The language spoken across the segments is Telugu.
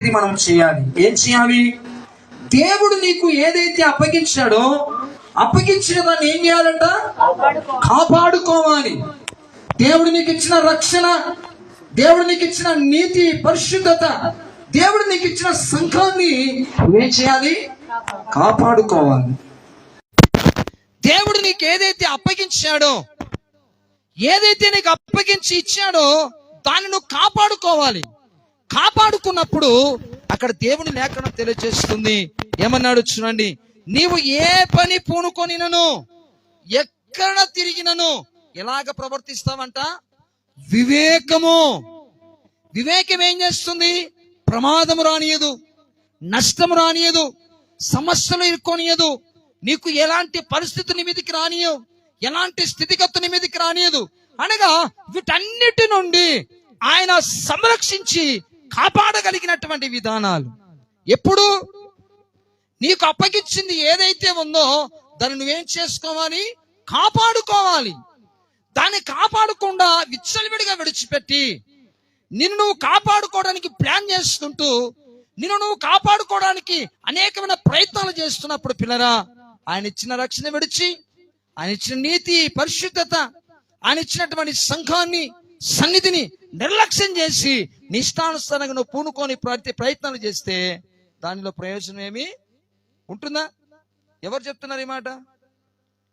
మనం చేయాలి. ఏం చేయాలి? దేవుడు నీకు ఏదైతే అప్పగించాడో అప్పగించిన దాన్ని ఏం చేయాలంట? కాపాడుకోవాలి. దేవుడు నీకు ఇచ్చిన రక్షణ, దేవుడు నీకు ఇచ్చిన నీతి, పరిశుద్ధత, దేవుడు నీకు ఇచ్చిన సంఘాన్ని ఏం చేయాలి? కాపాడుకోవాలి. దేవుడు నీకు ఏదైతే అప్పగించాడో, ఏదైతే నీకు అప్పగించి ఇచ్చాడో దాన్ని నువ్వు కాపాడుకోవాలి. కాపాడుకున్నప్పుడు అక్కడ దేవుని లేఖనం తెలియజేస్తుంది. ఏమన్నాడు చూడండి, నీవు ఏ పని పూనుకొనినను ఎక్కడ తిరిగినను ఎలాగ ప్రవర్తిస్తావంట? వివేకము. వివేకం ఏం చేస్తుంది? ప్రమాదము రానియదు, నష్టము రానియదు, సమస్యలు ఇరుకోనియదు, నీకు ఎలాంటి పరిస్థితి నీ మీదకి రానియవు, ఎలాంటి స్థితిగతుల మీదకి రానియదు. అనగా వీటన్నిటి నుండి ఆయన సంరక్షించి కాపాడగలిగినటువంటి విధానాలు. ఎప్పుడు నీకు అప్పగించింది ఏదైతే ఉందో దాన్ని నువ్వేం చేసుకోవాలి? కాపాడుకోవాలి. దాన్ని కాపాడకుండా విచ్చలవిడిగా విడిచిపెట్టి నిన్ను నువ్వు కాపాడుకోవడానికి ప్లాన్ చేసుకుంటూ నిన్ను నువ్వు కాపాడుకోవడానికి అనేకమైన ప్రయత్నాలు చేస్తున్నప్పుడు పిల్లరా, ఆయన ఇచ్చిన రక్షణ విడిచి, ఆయన ఇచ్చిన నీతి, పరిశుద్ధత, ఆయన ఇచ్చినటువంటి సంఘాన్ని, సన్నిధిని నిర్లక్ష్యం చేసి నిష్టానుసారంగా నువ్వు పూనుకొని ప్రయత్నాలు చేస్తే దానిలో ప్రయోజనం ఏమి ఉంటుందా? ఎవరు చెప్తున్నారు ఈ మాట?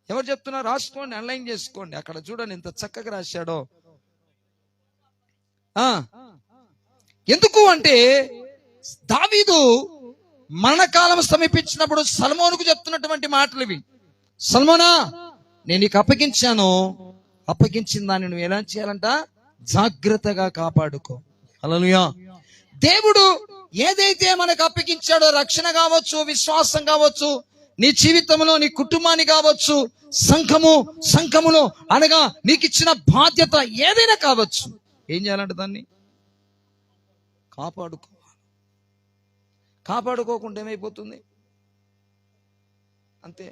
ఎవరు చెప్తున్నారు? రాసుకోండి, అన్లైన్ చేసుకోండి. అక్కడ చూడండి ఎంత చక్కగా రాశాడో. ఎందుకు అంటే దావీదు మరణకాలం సమీపించినప్పుడు సల్మోనుకు చెప్తున్నటువంటి మాటలు ఇవి. సల్మోనా, నేను నీకు అప్పగించాను, అప్పగించిన దాన్ని నువ్వు ఎలా చేయాలంట? జాగ్రత్తగా కాపాడుకో. హల్లెలూయా. దేవుడు ఏదైతే మనకు అప్పగించాడో, రక్షణ కావచ్చు, విశ్వాసం కావచ్చు, నీ జీవితంలో నీ కుటుంబాన్ని కావచ్చు, సంఘములో అనగా నీకు ఇచ్చిన బాధ్యత ఏదైనా కావచ్చు, ఏం చేయాలంటే దాన్ని కాపాడుకో. కాపాడుకోకుండా ఏమైపోతుంది? అంతే.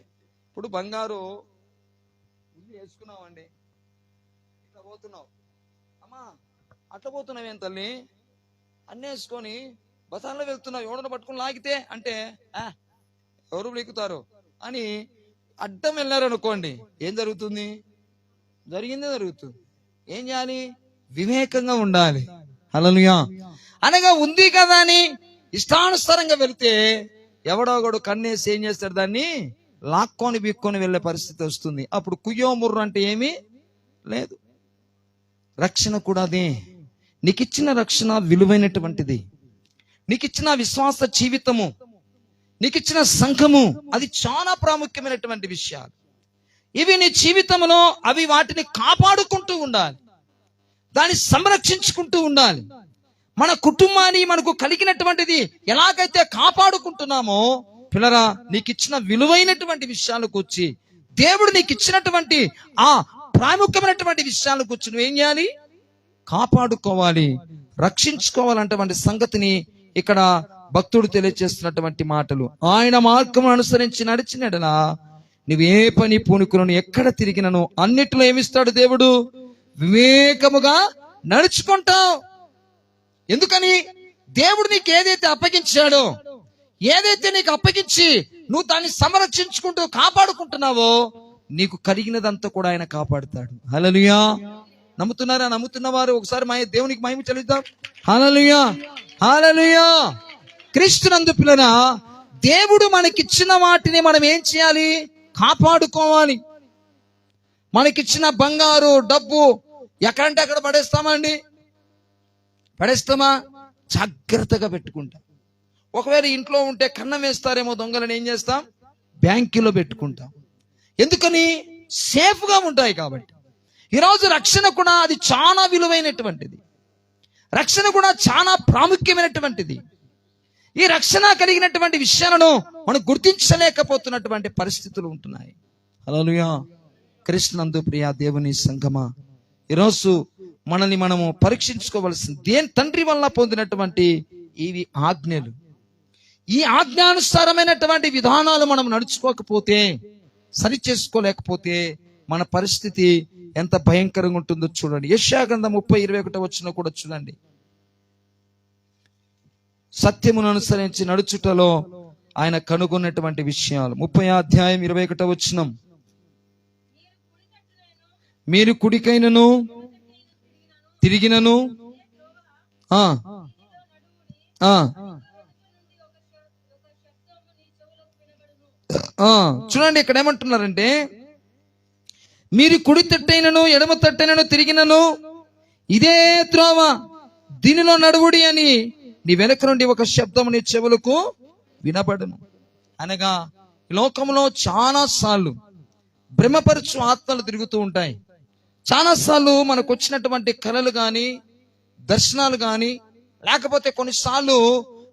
ఇప్పుడు బంగారు ఇల్లు వేసుకున్నావండి, ఇట్లా పోతున్నావు, అమ్మా అట్లా పోతున్నావేం తల్లి, అన్నీ వేసుకొని బజార్లో వెళ్తున్నావు, ఎవడను పట్టుకుని లాగితే అంటే ఎవరు లేకుతారు అని అడ్డం వెళ్ళారు అనుకోండి, ఏం జరుగుతుంది? జరిగిందే జరుగుతుంది. ఏం చేయాలి? వివేకంగా ఉండాలి. హల్లెలూయా. అనగా ఉంది కదా అని ఇష్టానుసారంగా వెళ్తే ఎవడో ఒకడు కన్నేసి ఏం చేస్తాడు? దాన్ని లాక్కొని బిక్కొని వెళ్ళే పరిస్థితి వస్తుంది. అప్పుడు కుయ్యో ముర్రు అంటే ఏమీ లేదు. రక్షణ కూడా అదే. నీకు ఇచ్చిన రక్షణ విలువైనటువంటిది. నీకు ఇచ్చిన విశ్వాస జీవితము, నీకు ఇచ్చిన సంఘము, అది చాలా ప్రాముఖ్యమైనటువంటి విషయాలు. ఇవి నీ జీవితంలో అవి వాటిని కాపాడుకుంటూ ఉండాలి, దాన్ని సంరక్షించుకుంటూ ఉండాలి. మన కుటుంబాన్ని మనకు కలిగినటువంటిది ఎలాగైతే కాపాడుకుంటున్నామో పిల్లరా, నీకు ఇచ్చిన విలువైనటువంటి విషయాలకు వచ్చి, దేవుడు నీకు ఇచ్చినటువంటి ఆ ప్రాముఖ్యమైనటువంటి విషయాలకు వచ్చి నువ్వేం చేయాలి? కాపాడుకోవాలి, రక్షించుకోవాలన్నటువంటి సంగతిని ఇక్కడ భక్తుడు తెలియజేస్తున్నటువంటి మాటలు. ఆయన మార్గం అనుసరించి నడిచినడలా నువ్వు ఏ పని పూనుకులను ఎక్కడ తిరిగినను అన్నిట్లో ఏమిస్తాడు దేవుడు? వివేకముగా నడుచుకుంటావు. ఎందుకని? దేవుడు నీకు ఏదైతే అప్పగించాడో, ఏదైతే నీకు అప్పగించి నువ్వు దాన్ని సంరక్షించుకుంటూ కాపాడుకుంటున్నావో నీకు కలిగినదంతా కూడా ఆయన కాపాడుతాడు. హల్లెలూయా. నమ్ముతున్నారా? నమ్ముతున్న వారు ఒకసారి దేవునికి మహిమ చెల్లిద్దాం. హల్లెలూయా, హల్లెలూయా. క్రీస్తునందు పిల్లరా, దేవుడు మనకిచ్చిన వాటిని మనం ఏం చేయాలి? కాపాడుకోవాలి. మనకిచ్చిన బంగారు, డబ్బు ఎక్కడంటే అక్కడ పడేస్తామండి? పడేస్తామా? జాగ్రత్తగా పెట్టుకుంటాం. ఒకవేళ ఇంట్లో ఉంటే కన్నం వేస్తారేమో దొంగలను, ఏం చేస్తాం? బ్యాంకులో పెట్టుకుంటాం. ఎందుకని? సేఫ్గా ఉంటాయి కాబట్టి. ఈరోజు రక్షణ కూడా అది చాలా విలువైనటువంటిది. రక్షణ కూడా చాలా ప్రాముఖ్యమైనటువంటిది. ఈ రక్షణ కలిగినటువంటి విషయాలను మనం గుర్తించలేకపోతున్నటువంటి పరిస్థితులు ఉంటున్నాయి. హల్లెలూయా. క్రీస్తునందు ప్రియ దేవుని సంఘమా, ఈరోజు మనల్ని మనము పరీక్షించుకోవలసింది తండ్రి వల్ల పొందినటువంటి ఇవి ఆజ్ఞలు. ఈ ఆజ్ఞానుసారమైనటువంటి విధానాలు మనం నడుచుకోకపోతే, సరి చేసుకోలేకపోతే మన పరిస్థితి ఎంత భయంకరంగా ఉంటుందో చూడండి. యెషయా గ్రంథం 30:21 కూడా చూడండి. సత్యమును అనుసరించి నడుచుటలో ఆయన కనుగొన్నటువంటి విషయాలు. 30 అధ్యాయం 21 మీరు కుడికైనను తిరిగినను చూడండి, ఇక్కడ ఏమంటున్నారంటే, మీరు కుడి తట్టైనను ఎడమ తట్టైనను తిరిగినను ఇదే త్రోవ, దీనిలో నడువుడి అని నీ వెనక నుండి ఒక శబ్దం నీ చెవులకు వినబడును. అనగా లోకంలో చాలా సార్లు భ్రమపరచు ఆత్మలు తిరుగుతూ ఉంటాయి. చాలా సార్లు మనకు వచ్చినటువంటి కలలు గాని, దర్శనాలు గాని, లేకపోతే కొన్నిసార్లు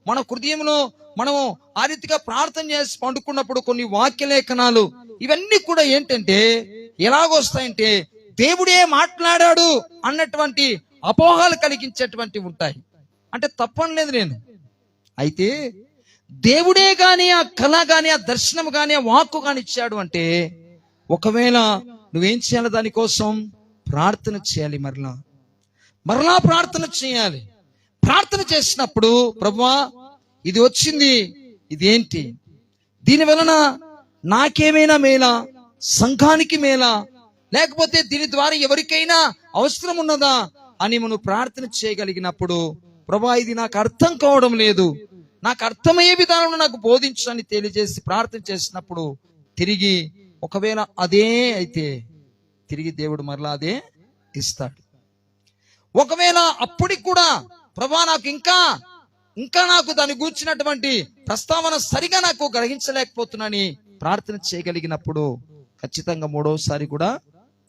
మన హృదయంలో మనం ఆ రీతిగా ప్రార్థన చేసి పండుకున్నప్పుడు కొన్ని వాక్యలేఖనాలు, ఇవన్నీ కూడా ఏంటంటే ఎలాగొస్తాయంటే దేవుడే మాట్లాడాడు అన్నటువంటి అపోహలు కలిగించేటువంటి ఉంటాయి. అంటే తప్పని లేదు నేను. అయితే దేవుడే గాని ఆ కళ గాని ఆ దర్శనం గాని ఆ వాక్కు గాని ఇచ్చాడు అంటే, ఒకవేళ నువ్వేం చేయాలి? దానికోసం ప్రార్థన చేయాలి. మరలా ప్రార్థన చేయాలి. ప్రార్థన చేసినప్పుడు, ప్రభువా ఇది వచ్చింది, ఇదేంటి? దీని వలన నాకేమైనా మేలా, సంఘానికి మేలా, లేకపోతే దీని ద్వారా ఎవరికైనా అవసరం ఉన్నదా అని మనం ప్రార్థన చేయగలిగినప్పుడు, ప్రభువా ఇది నాకు అర్థం కావడం లేదు, నాకు అర్థమయ్యే విధానంలో నాకు బోధించని తెలియజేసి ప్రార్థన చేసినప్పుడు, తిరిగి ఒకవేళ అదే అయితే తిరిగి దేవుడు మరలా అదే ఇస్తాడు. ఒకవేళ అప్పటికి కూడా ప్రభువా నాకు ఇంకా నాకు దాన్ని గూర్చినటువంటి ప్రస్తావన సరిగా నాకు గ్రహించలేకపోతున్నానని ప్రార్థన చేయగలిగినప్పుడు ఖచ్చితంగా మూడోసారి కూడా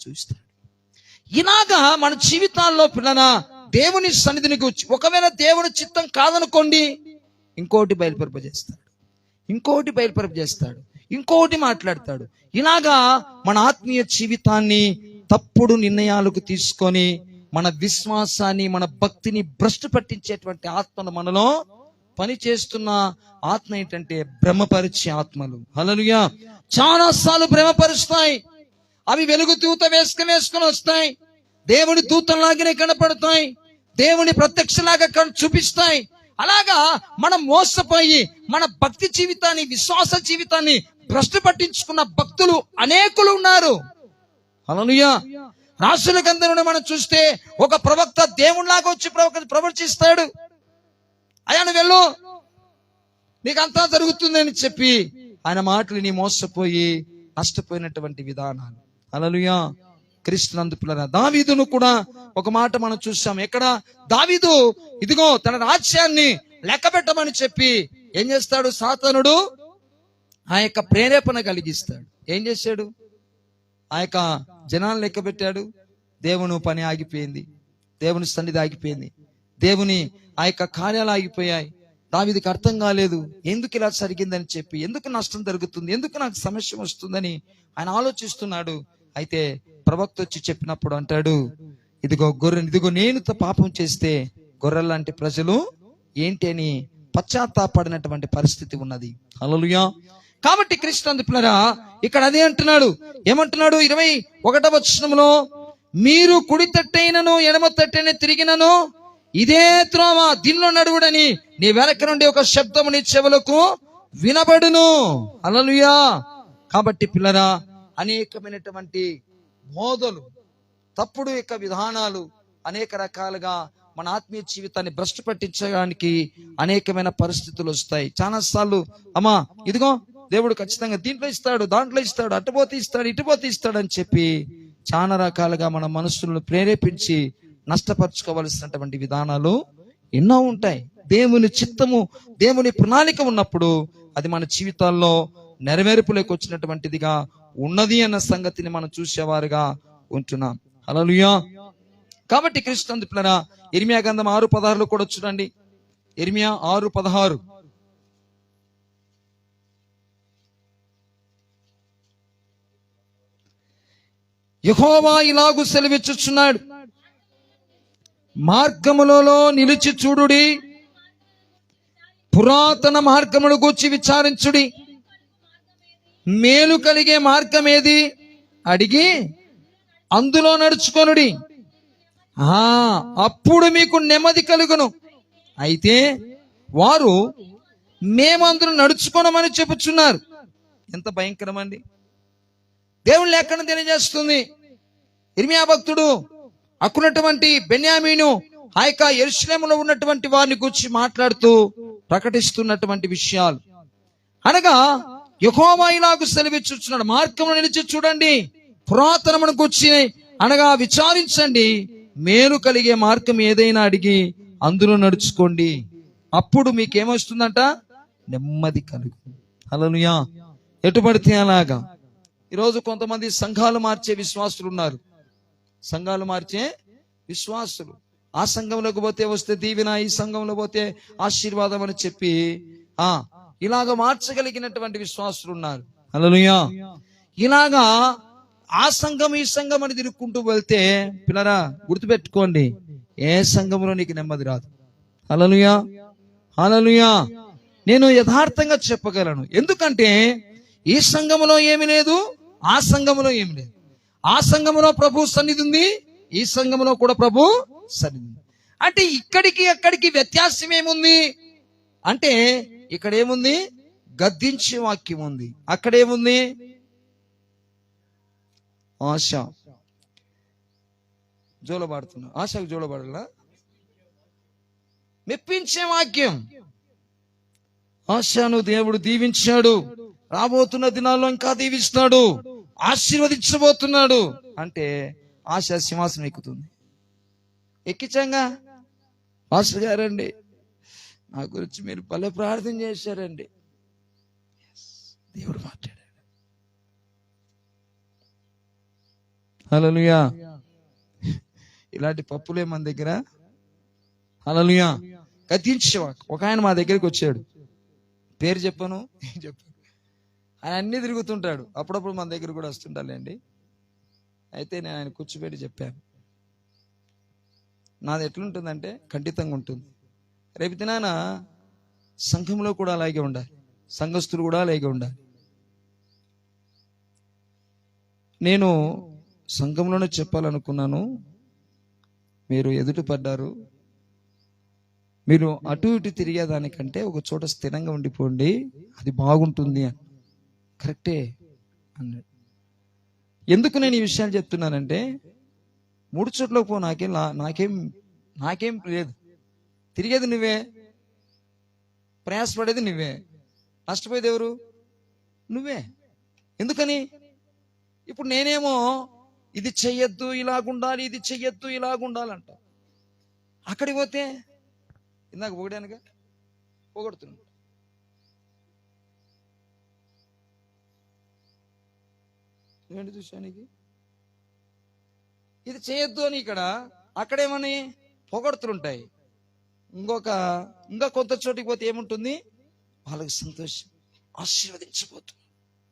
చూస్తాడు. ఇలాగా మన జీవితాల్లో పిల్లల దేవుని సన్నిధిని గూర్చి ఒకవేళ దేవుని చిత్తం కాదనుకోండి, ఇంకోటి బయలుపరపజేస్తాడు, ఇంకోటి మాట్లాడతాడు. ఇలాగా మన ఆత్మీయ జీవితాన్ని తప్పుడు నిర్ణయాలకు తీసుకొని మన విశ్వాసాన్ని, మన భక్తిని భ్రష్టు పట్టించేటువంటి ఆత్మలు మనలో పనిచేస్తున్న ఆత్మ ఏంటంటే భ్రమపరిచే ఆత్మలు. హల్లెలూయా. చాలా సార్లు భ్రమపరుస్తాయి. అవి వెలుగు దూత వేసుకొని వస్తాయి, దేవుని దూతలాగానే కనపడతాయి, దేవుని ప్రత్యక్షలాగా చూపిస్తాయి. అలాగా మనం మోసపోయి మన భక్తి జీవితాన్ని, విశ్వాస జీవితాన్ని భ్రష్టు పట్టించుకున్న భక్తులు అనేకులు ఉన్నారు. హల్లెలూయా. రాసుల గ్రంథంలో మనం చూస్తే ఒక ప్రవక్త దేవునిలాగా వచ్చి ప్రవచిస్తాడు. అయ్యా నువ్వు వెళ్ళు, నీకంతా జరుగుతుందని చెప్పి ఆయన మాటలు నీ మోసపోయి నష్టపోయినటువంటి విధానాలు. హల్లెలూయా. క్రీస్తునందు పిల్లరా, దావీదును కూడా ఒక మాట మనం చూసాం. ఎక్కడ దావీదు ఇదిగో తన రాజ్యాన్ని లెక్క పెట్టమని చెప్పి ఏం చేస్తాడు? సాతానుడు ఆ యొక్క ప్రేరేపణ కలిగిస్తాడు. ఏం చేశాడు? ఆ యొక్క జనాలను లెక్క పెట్టాడు. దేవుని పని ఆగిపోయింది, దేవుని సన్నిధి ఆగిపోయింది, దేవుని ఆ యొక్క కార్యాలు ఆగిపోయాయి. దావీదుకి అర్థం కాలేదు, ఎందుకు ఇలా జరిగిందని చెప్పి, ఎందుకు నష్టం జరుగుతుంది, ఎందుకు నాకు సమస్య వస్తుందని ఆయన ఆలోచిస్తున్నాడు. అయితే ప్రవక్త వచ్చి చెప్పినప్పుడు అంటాడు, ఇదిగో నేను పాపం చేస్తే గొర్రెల్లాంటి ప్రజలు ఏంటి అని పశ్చాత్తాపడినటువంటి పరిస్థితి ఉన్నది. హల్లెలూయా. కాబట్టి క్రీస్తునందు పిల్లరా, ఇక్కడ అదే అంటున్నాడు. ఏమంటున్నాడు? 21వ వచనంలో, మీరు కుడి తట్టైనను ఎడమ తట్టైన తిరిగినను ఇదే త్రోవ, దీనిలో నడువుడని నీ వెనక నుండి ఒక శబ్దము నీ చెవులకు వినబడును. హల్లెలూయా. కాబట్టి పిల్లరా, అనేకమైనటువంటి బోధలు, తప్పుడు యొక్క విధానాలు అనేక రకాలుగా మన ఆత్మీయ జీవితాన్ని భ్రష్టు పట్టించడానికి అనేకమైన పరిస్థితులు వస్తాయి. చాలా సార్లు అమ్మా ఇదిగో దేవుడు ఖచ్చితంగా దీంట్లో ఇస్తాడు, దాంట్లో ఇస్తాడు, అటుపోతే ఇస్తాడు, ఇటుపోతే ఇస్తాడు అని చెప్పి చాలా రకాలుగా మన మనస్సులను ప్రేరేపించి నష్టపరచుకోవలసినటువంటి విధానాలు ఎన్నో ఉంటాయి. దేవుని చిత్తము, దేవుని ప్రణాళిక ఉన్నప్పుడు అది మన జీవితాల్లో నెరవేర్పులోకి వచ్చినటువంటిదిగా ఉన్నది అన్న సంగతిని మనం చూసేవారుగా ఉంటున్నాం. హల్లెలూయా. కాబట్టి క్రీస్తునందు పిల్లరా, ఇర్మియా గ్రంథం 6:16 కూడా చూడండి. ఇర్మియా 6:16, యెహోవా ఇలాగు సెలవిచ్చుచున్నాడు, మార్గములలో నిలిచి చూడుడి, పురాతన మార్గమును గూర్చి విచారించుడి, మేలు కలిగే మార్గం ఏది అడిగి అందులో నడుచుకొనుడి, అప్పుడు మీకు నెమ్మది కలుగును. అయితే వారు మేమందరూ నడుచుకోనమని చెప్పుచున్నారు. ఎంత భయంకరమండి! దేవుని లేఖనం తెలియజేస్తుంది. ఇర్మియా భక్తుడు అక్కడున్నటువంటి బెన్యామీను ఆ యొక్క యెరూషలేములో ఉన్నటువంటి వారిని గురించి మాట్లాడుతూ ప్రకటిస్తున్నటువంటి విషయాలు అనగా, యెహోవా ఇలాగు సెలవిచ్చుచున్నాడు, మార్గమును నిలిచి చూడండి, పురాతనమును గూర్చి అనగా విచారించండి, మేలు కలిగే మార్గం ఏదైనా అడిగి అందులో నడుచుకోండి, అప్పుడు మీకేమొస్తుందంట? నెమ్మది కలుగు. హల్లెలూయా. ఎటు పడితే అలాగా. ఈరోజు కొంతమంది సంఘాలు మార్చే విశ్వాసులు ఉన్నారు. సంఘాలు మార్చే విశ్వాసులు. ఆ సంఘంలోకి పోతే వస్తే దీవెన, ఈ సంఘంలో పోతే ఆశీర్వాదం అని చెప్పి ఇలాగ మార్చగలిగినటువంటి విశ్వాసులు ఉన్నారు. హల్లెలూయా. ఇలాగా ఆ సంఘం ఈ సంఘం అని తిరుక్కుంటూ వెళ్తే పిల్లరా గుర్తుపెట్టుకోండి, ఏ సంఘంలో నీకు నెమ్మది రాదు. హల్లెలూయా. హల్లెలూయా. నేను యథార్థంగా చెప్పగలను. ఎందుకంటే ఈ సంఘములో ఏమి లేదు, ఆ సంఘములో ఏమి లేదు. ఆ సంఘములో ప్రభు సన్నిధి ఉంది, ఈ సంఘములో కూడా ప్రభు సన్నిధి ఉంది. అంటే ఇక్కడికి అక్కడికి వ్యత్యాసం ఏముంది అంటే, ఇక్కడ ఏముంది? గద్దించే వాక్యం ఉంది. అక్కడేముంది? ఆశ. జోలబాడుతున్నా. ఆశకు జోలబాడలా? మెప్పించే వాక్యం. ఆశను దేవుడు దీవించాడు, రాబోతున్న దినాల్లో ఇంకా దీవిస్తాడు, ఆశీర్వదించబోతున్నాడు అంటే ఆశ సింహాసనం ఎక్కుతుంది. ఎక్కించంగా పాస్టర్ గారండి, నా గురించి మీరు భలే ప్రార్థన చేశారండి, దేవుడు మాట్లాడాడు. హల్లెలూయా. ఇలాంటి పప్పులే మన దగ్గర. హల్లెలూయా. గద్దించేవాడు. ఒక ఆయన మా దగ్గరికి వచ్చాడు, పేరు చెప్పను, ఆయన అన్ని తిరుగుతుంటాడు, అప్పుడప్పుడు మన దగ్గర కూడా వస్తుంటాడండి. అయితే నేను ఆయన కూర్చోబెట్టి చెప్పాను, నాది ఎట్లుంటుందంటే ఖండితంగా ఉంటుంది. రేపు దినాన సంఘంలో కూడా అలాగే ఉండాలి, సంఘస్థులు కూడా అలాగే ఉండాలి. నేను సంఘంలోనే చెప్పాలనుకున్నాను, మీరు ఎదుట పడ్డారు, మీరు అటు ఇటు తిరిగేదానికంటే ఒక చోట స్థిరంగా ఉండిపోండి, అది బాగుంటుంది అని. కరెక్టే అన్నాడు. ఎందుకు నేను ఈ విషయాలు చెప్తున్నానంటే, 3 చోట్లకు పో, నాకేం లేదు, తిరిగేది నువ్వే, ప్రయాసపడేది నువ్వే, నష్టపోయేది ఎవరు? నువ్వే. ఎందుకని? ఇప్పుడు నేనేమో ఇది చెయ్యొద్దు ఇలాగుండాలి, ఇది చెయ్యొద్దు ఇలాగుండాలంట. అక్కడికి పోతే ఇందాక పొగిడానుగా, పొగడుతున్నాడు. ఏంటి చూశానికి? ఇది చేయొద్దు అని ఇక్కడ, అక్కడేమని పొగడుతుంటాయి. ఇంకా కొంత చోటికి పోతే ఏముంటుంది? వాళ్ళకి సంతోషం, ఆశీర్వదించబోతున్నాడు,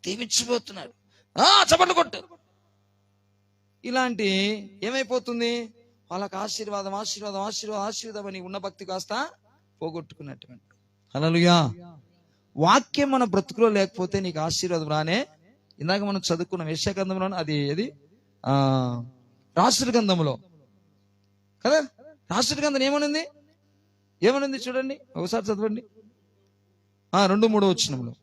దీవించబోతున్నాడు, చప్పట్లు కొట్టు. ఇలాంటి ఏమైపోతుంది? వాళ్ళకి ఆశీర్వాదం ఆశీర్వాదం ఆశీర్వాదం ఆశీర్వాదం అని ఉన్న భక్తి కాస్త పోగొట్టుకున్నటువంటి. హల్లెలూయా. వాక్యం మన బ్రతుకులో లేకపోతే నీకు ఆశీర్వాదం రానే. ఇందాక మనం చదువుకున్న యెషయా గ్రంథంలో, అది ఏది రాసుల గ్రంథంలో కదా, రాసుల గ్రంథం ఏమనుంది చూడండి, ఒకసారి చదవండి. 2-3 వచనంలో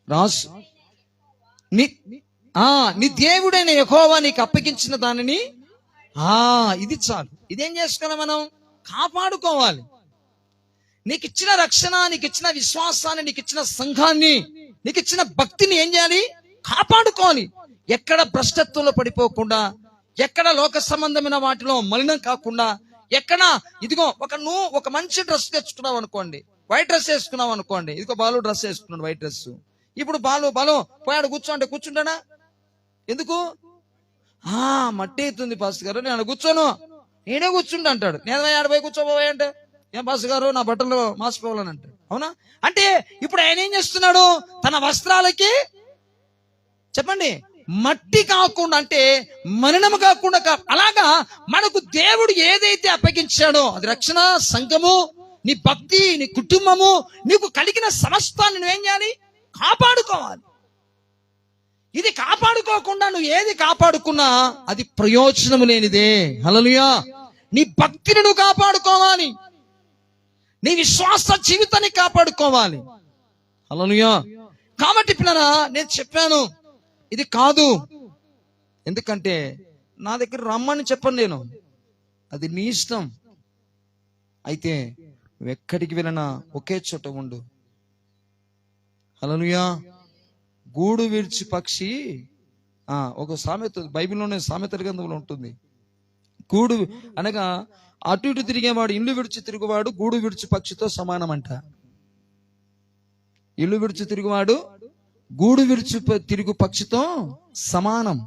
రాసు, నీ దేవుడైన యెహోవా నీకు అప్పగించిన దానిని ఇది చాలు. ఇదేం చేసుకోవాలి? మనం కాపాడుకోవాలి. నీకు ఇచ్చిన రక్షణ, నీకు ఇచ్చిన విశ్వాసాన్ని, నీకు ఇచ్చిన సంఘాన్ని, నీకు ఇచ్చిన భక్తిని ఏం చేయాలి? కాపాడుకోవాలి. ఎక్కడ భ్రష్టత్వంలో పడిపోకుండా, ఎక్కడ లోక సంబంధమైన వాటిలో మలినం కాకుండా, ఎక్కడ ఇదిగో నువ్వు ఒక మంచి డ్రెస్ తెచ్చుకున్నావు అనుకోండి, వైట్ డ్రెస్ వేసుకున్నావు అనుకోండి, ఇదిగో బాలు డ్రెస్ వేసుకున్నాడు, వైట్ డ్రెస్. ఇప్పుడు బాలు పోయాడు కూర్చుంటాడా? ఎందుకు? మట్టి అవుతుంది పాస్టర్ గారు, నేను కూర్చోను, నేనే కూర్చుంటా అంటాడు. నేను 80 కూర్చోబోయే అంటే, ఏం పాస్టర్ గారు నా బట్టలు మార్చుకోవాలని అంటాడు. అవునా? అంటే ఇప్పుడు ఆయన ఏం చేస్తున్నాడు? తన వస్త్రాలకి చెప్పండి మట్టి కాకుండా, అంటే మలినము కాకుండా, అలాగా మనకు దేవుడు ఏదైతే అప్పగించాడో అది రక్షణ, సంఘము, నీ భక్తి, నీ కుటుంబము, నీకు కలిగిన సమస్తాన్ని నువ్వేం చేయాలి? కాపాడుకోవాలి. ఇది కాపాడుకోకుండా నువ్వు ఏది కాపాడుకున్నా అది ప్రయోజనం లేనిదే. హల్లెలూయా. నీ భక్తిని నువ్వు కాపాడుకోవాలి, నీ విశ్వాస జీవితాన్ని కాపాడుకోవాలి. హల్లెలూయా. కాబట్టి పిల్లరా, నేను చెప్పాను ఇది కాదు, ఎందుకంటే నా దగ్గర రమ్మని చెప్పను నేను, అది నీ ఇష్టం. అయితే నువ్వు ఎక్కడికి వెళ్ళినా ఒకే చోట ఉండు. హల్లెలూయా. గూడు విడిచి పక్షి, ఒక సామెత బైబిల్లోనే సామెతల గ్రంథంలో ఉంటుంది. గూడు అనగా అటు ఇటు తిరిగేవాడు, ఇల్లు విడిచి తిరుగువాడు గూడు విడిచి పక్షితో సమానం అంట. ఇల్లు విడిచి తిరుగువాడు గూడు విడిచి తిరుగు పక్షితో సమానం.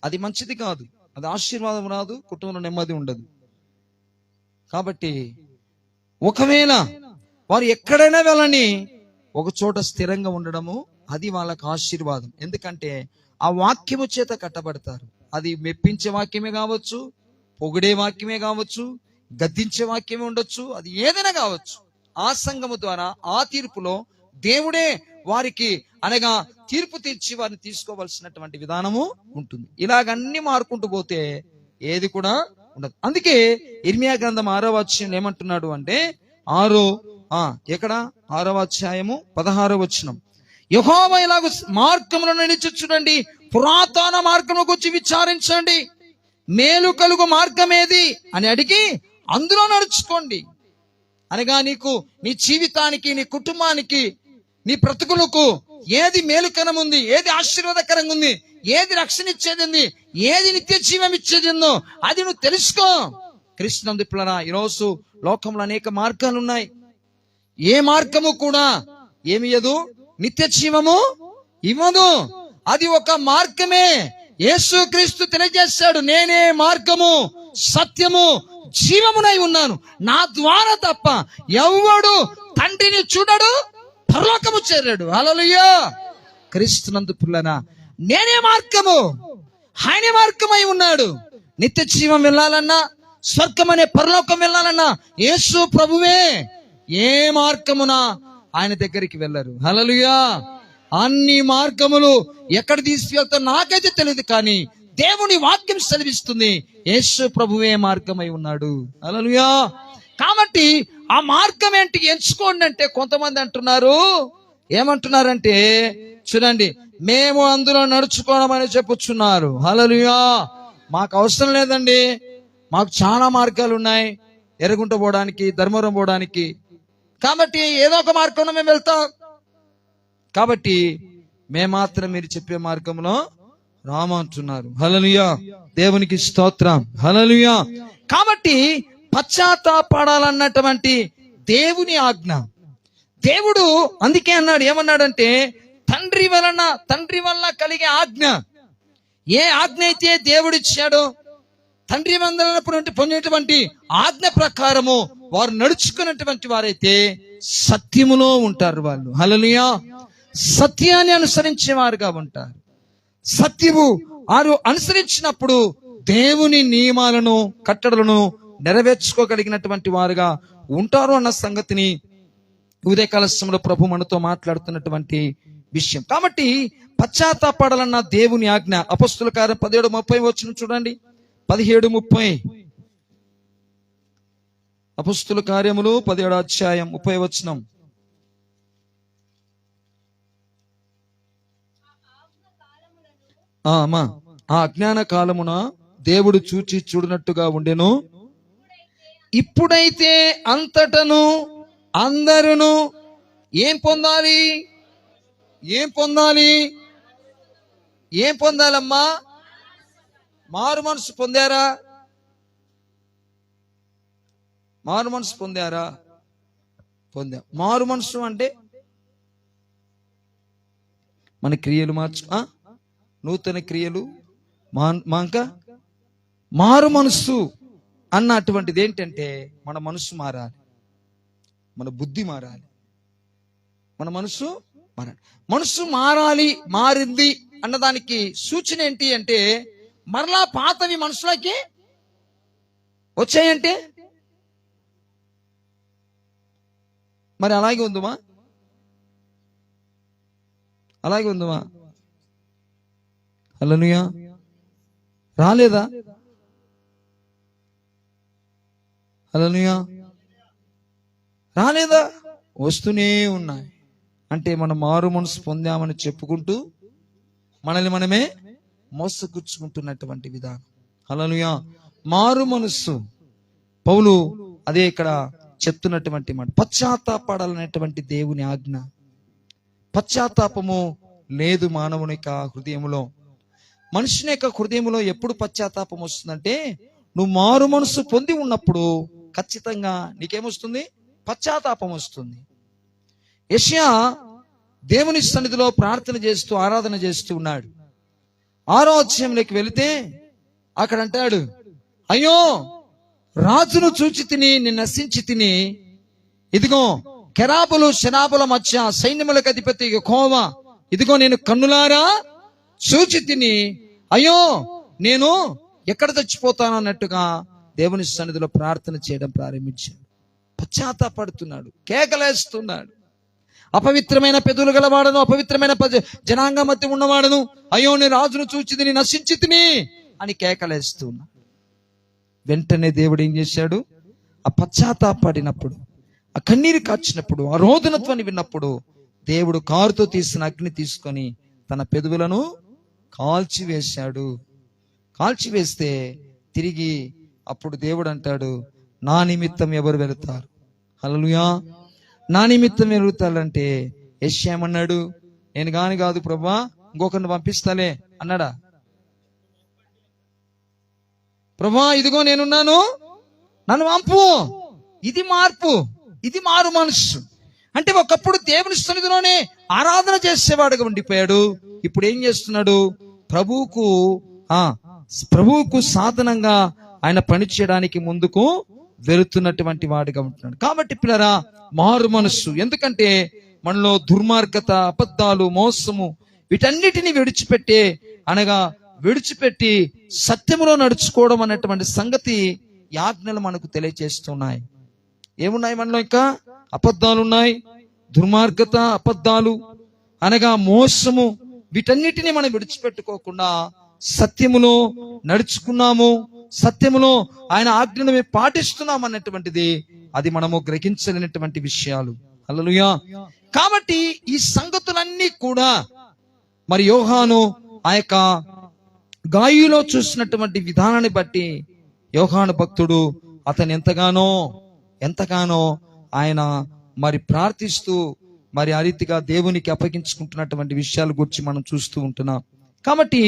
అది మంచిది కాదు, అది ఆశీర్వాదం రాదు, కుటుంబంలో నెమ్మది ఉండదు. కాబట్టి ఒకవేళ వారు ఎక్కడైనా వెళ్ళని ఒక చోట స్థిరంగా ఉండడము అది వాళ్ళకు ఆశీర్వాదం. ఎందుకంటే ఆ వాక్యము చేత కట్టబడతారు. అది మెప్పించే వాక్యమే కావచ్చు, పొగిడే వాక్యమే కావచ్చు, గద్దించే వాక్యమే ఉండొచ్చు, అది ఏదైనా కావచ్చు. ఆ సంఘము ద్వారా ఆ తీర్పులో దేవుడే వారికి అనగా తీర్పు తీర్చి వారిని తీసుకోవాల్సినటువంటి విధానము ఉంటుంది. ఇలాగన్నీ మారుకుంటూ పోతే ఏది కూడా ఉండదు. అందుకే ఇర్మియా గ్రంథం 6వ అధ్యాయం ఏమంటున్నాడు అంటే, ఎక్కడ 6వ అధ్యాయము 16వ వచనం, యెహోవా ఇలాగ మార్గములను నడిచి చూడండి, పురాతన మార్గమును గురించి విచారించండి, మేలు కలుగు మార్గం ఏది అని అడిగి అందులో నడుచుకోండి. అనగా నీకు, నీ జీవితానికి, నీ కుటుంబానికి, నీ బ్రతుకులకు ఏది మేలుకరం ఉంది, ఏది ఆశీర్వాదకరంగా ఉంది, ఏది రక్షణ ఇచ్చేది ఉంది, ఏది నిత్య జీవం ఇచ్చేది ఉందో అది నువ్వు తెలుసుకో. క్రీస్తునందు పిల్లరా, ఈరోజు లోకంలో అనేక మార్గాలు ఉన్నాయి. ఏ మార్గము కూడా ఏమి ఇవ్వదు, నిత్య జీవము ఇవ్వదు. అది ఒక మార్గమే. యేసుక్రీస్తు తెలియజేశాడు, నేనే మార్గము సత్యము జీవమునై ఉన్నాను, నా ద్వారా తప్ప ఎవడు తండ్రిని చూడడు, పరలోకము చేరాడు. హల్లెలూయా. క్రీస్తునందు పిల్లరా, నేనే మార్గము, ఆయనే మార్గమై ఉన్నాడు. నిత్య జీవం వెళ్ళాలన్నా, స్వర్గం అనే పరలోకం వెళ్ళాలన్నా యేసు ప్రభువే. ఏ మార్గమున ఆయన దగ్గరికి వెళ్ళరు. హల్లెలూయా. అన్ని మార్గములు ఎక్కడ తీసుకెళ్తా నాకైతే తెలియదు, కానీ దేవుని వాక్యం సెలవిస్తుంది యేసు ప్రభువే మార్గమై ఉన్నాడు. హల్లెలూయా. కాబట్టి ఆ మార్గం ఏంటి ఎంచుకోండి అంటే, కొంతమంది అంటున్నారు, ఏమంటున్నారంటే చూడండి, మేము అందులో నడుచుకోవడమని చెప్పుచున్నారు. హల్లెలూయా. మాకు అవసరం లేదండి, మాకు చాలా మార్గాలు ఉన్నాయి, ఎర్రగుంట పోవడానికి, ధర్మవరం పోవడానికి, కాబట్టి ఏదో ఒక మార్గంలో మేము వెళ్తాం, కాబట్టి మేము మాత్రం మీరు చెప్పే మార్గంలో రామంటున్నారు. హల్లెలూయా. దేవునికి స్తోత్రం. హల్లెలూయా. కాబట్టి పశ్చాత్తాపడాలన్నటువంటి దేవుని ఆజ్ఞ. దేవుడు అందుకే అన్నాడు, ఏమన్నాడంటే తండ్రి వల్ల కలిగే ఆజ్ఞ. ఏ ఆజ్ఞ అయితే దేవుడు ఇచ్చాడో, తండ్రి వందనప్పుడు పొందినటువంటి ఆజ్ఞ ప్రకారము వారు నడుచుకున్నటువంటి వారైతే సత్యములో ఉంటారు వాళ్ళు. హల్లెలూయా. సత్యాన్ని అనుసరించే వారుగా ఉంటారు. సత్యము వారు అనుసరించినప్పుడు దేవుని నియమాలను, కట్టడలను నెరవేర్చుకోగలిగినటువంటి వారుగా ఉంటారు అన్న సంగతిని ఉదయకాల సమయంలో ప్రభు మనతో మాట్లాడుతున్నటువంటి విషయం. కాబట్టి పశ్చాత్తాపడాలన్న దేవుని ఆజ్ఞ. అపొస్తలుల కార్యం 17:30 వచనం చూడండి. 17:30 అపొస్తలుల కార్యములు 17వ అధ్యాయం 30వ వచనం. ఆ అజ్ఞాన కాలమున దేవుడు చూచి చూడనట్టుగా ఉండెను. ఇప్పుడైతే అంతటను అందరును ఏం పొందాలి? ఏం పొందాలమ్మా? మారు మనసు పొందారా? మారు మనసు పొందారా? పొందాం. మారు మనసు అంటే మన క్రియలు నూతన క్రియలు, మారు మనసు అన్న అటువంటిది ఏంటంటే మన మనసు మారాలి, మన బుద్ధి మారాలి, మన మనసు మారాలి. మనసు మారింది అన్నదానికి సూచన ఏంటి అంటే, మరలా పాతవి మనసులోకి వచ్చాయంటే మరి అలాగే ఉందమా? హల్లెలూయా. రాలేదా? హల్లెలూయా. రాలేదా? వస్తూనే ఉన్నాయి. అంటే మనం మారు మనసు పొందామని చెప్పుకుంటూ మనల్ని మనమే మోసగుచ్చుకుంటున్నటువంటి విధానం. హల్లెలూయా. మారు మనస్సు, పౌలు అదే ఇక్కడ చెప్తున్నటువంటి మాట. పశ్చాత్తాపడాలనేటువంటి దేవుని ఆజ్ఞ. పశ్చాత్తాపము లేదు మానవుని యొక్క హృదయంలో. మనుషుని యొక్క హృదయంలో ఎప్పుడు పశ్చాత్తాపం వస్తుందంటే, నువ్వు మారు మనసు పొంది ఉన్నప్పుడు ఖచ్చితంగా నీకేమొస్తుంది? పశ్చాత్తాపం వస్తుంది. యెషయా దేవుని సన్నిధిలో ప్రార్థన చేస్తూ ఆరాధన చేస్తూ ఉన్నాడు. 6వ అధ్యాయంలోకి వెళితే అక్కడ అంటాడు, అయ్యో రాజును చూచి తిని నిన్ను నశించి తిని, ఇదిగో కెరాబులు శరాబుల మధ్య సైన్యములకు అధిపతి యెహోవా, ఇదిగో నేను కన్నులారా చూచి తిని, అయ్యో నేను ఎక్కడ చచ్చిపోతాను అన్నట్టుగా దేవుని సన్నిధిలో ప్రార్థన చేయడం ప్రారంభించాడు. పశ్చాత్తాపడుతున్నాడు, కేకలేస్తున్నాడు. అపవిత్రమైన పెదవులు గలవాడను, అపవిత్రమైన జనాంగ మధ్య ఉన్నవాడను, అయ్యో నేను రాజును చూచి తిని నశించి తిని అని కేకలేస్తున్నాడు. వెంటనే దేవుడు ఏం చేశాడు? ఆ పశ్చాత్తాపడినప్పుడు, ఆ కన్నీరు కాచినప్పుడు, ఆ రోదనత్వాన్ని విన్నప్పుడు దేవుడు కారుతో తీసిన అగ్ని తీసుకొని తన పెదవులను కాల్చివేశాడు. కాల్చివేస్తే తిరిగి అప్పుడు దేవుడు అంటాడు, నా నిమిత్తం ఎవరు వెళుతారు? హల్లెలూయా. నా నిమిత్తం వెళుతారంటే యెషయా ఏమన్నాడు? నేను కాదు ప్రభువా, ఇంకొకరిని పంపిస్తాలే అన్నాడా? ప్రభువా ఇదిగో నేనున్నాను, నన్ను పంపు. ఇది మార్పు, ఇది మారు మనస్సు. అంటే ఒకప్పుడు దేవుని సన్నిధిలోనే ఆరాధన చేసేవాడుగా ఉండిపోయాడు. ఇప్పుడు ఏం చేస్తున్నాడు? ప్రభువుకు సాధనంగా ఆయన పని చేయడానికి ముందుకు వెళుతున్నటువంటి వాడిగా ఉంటున్నాడు. కాబట్టి పిల్లరా, మారు మనస్సు. ఎందుకంటే మనలో దుర్మార్గత, అబద్ధాలు, మోసము వీటన్నిటిని విడిచిపెట్టి సత్యములో నడుచుకోవడం అన్నటువంటి సంగతి ఆజ్ఞలు మనకు తెలియజేస్తున్నాయి. ఏమున్నాయి మనలో? ఇంకా అబద్ధాలు ఉన్నాయి, దుర్మార్గత, అబద్ధాలు అనగా మోసము. వీటన్నిటిని మనం విడిచిపెట్టుకోకుండా సత్యములో నడుచుకున్నాము, సత్యములో ఆయన ఆజ్ఞను మేము పాటిస్తున్నాం అన్నటువంటిది అది మనము గ్రహించలేనటువంటి విషయాలు. హల్లెలూయా. కాబట్టి ఈ సంగతులన్నీ కూడా మరి యోహాను ఆ యొక్క గాయిలో చూసినటువంటి విధానాన్ని బట్టి యోహాను భక్తుడు అతను ఎంతగానో ఆయన మరి ప్రార్థిస్తూ మరి ఆ రీతిగా దేవునికి అప్పగించుకుంటున్నటువంటి విషయాల గురించి మనం చూస్తూ ఉంటున్నాం. కాబట్టి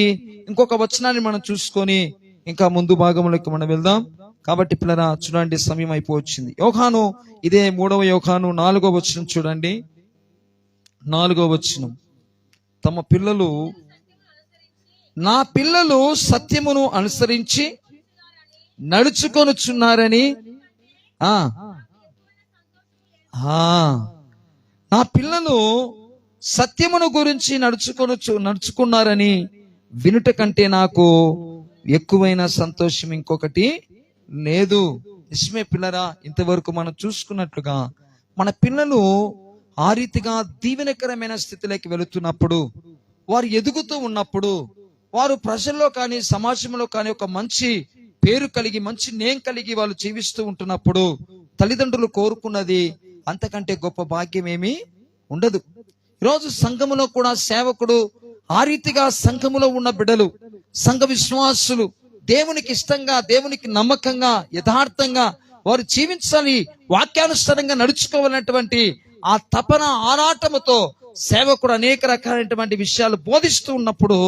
ఇంకొక వచనాన్ని మనం చూసుకొని ఇంకా ముందు భాగంలోకి మనం వెళ్దాం. కాబట్టి పిల్లరా చూడండి, సమయం అయిపోవచ్చింది. యోహాను, ఇదే 3వ యోహాను 4వ వచనం చూడండి. 4వ వచనం, నా పిల్లలు సత్యమును అనుసరించి నడుచుకొనుచున్నారని, నా పిల్లలు సత్యమును గురించి నడుచుకున్నారని వినుట కంటే నాకు ఎక్కువైన సంతోషం ఇంకొకటి లేదు. నిజమే పిల్లరా, ఇంతవరకు మనం చూసుకున్నట్లుగా మన పిల్లలు ఆ రీతిగా దీవెనకరమైన స్థితిలోకి వెళుతున్నప్పుడు, వారు ఎదుగుతూ ఉన్నప్పుడు, వారు ప్రజల్లో కానీ సమాజంలో కానీ ఒక మంచి పేరు కలిగి, మంచి నేమ్ కలిగి వాళ్ళు జీవిస్తూ ఉంటున్నప్పుడు తల్లిదండ్రులు కోరుకున్నది అంతకంటే గొప్ప భాగ్యం ఏమీ ఉండదు. ఈరోజు సంఘములో కూడా సేవకుడు ఆ రీతిగా సంఘములో ఉన్న బిడ్డలు, సంఘ విశ్వాసులు దేవునికి ఇష్టంగా, దేవునికి నమ్మకంగా, యథార్థంగా వారు జీవించాలి, వాక్యానుసారంగా నడుచుకోవాలన్నటువంటి ఆ తపన, ఆరాటముతో సేవకుడు అనేక రకాలైనటువంటి విషయాలు బోధిస్తూ ఉన్నప్పుడు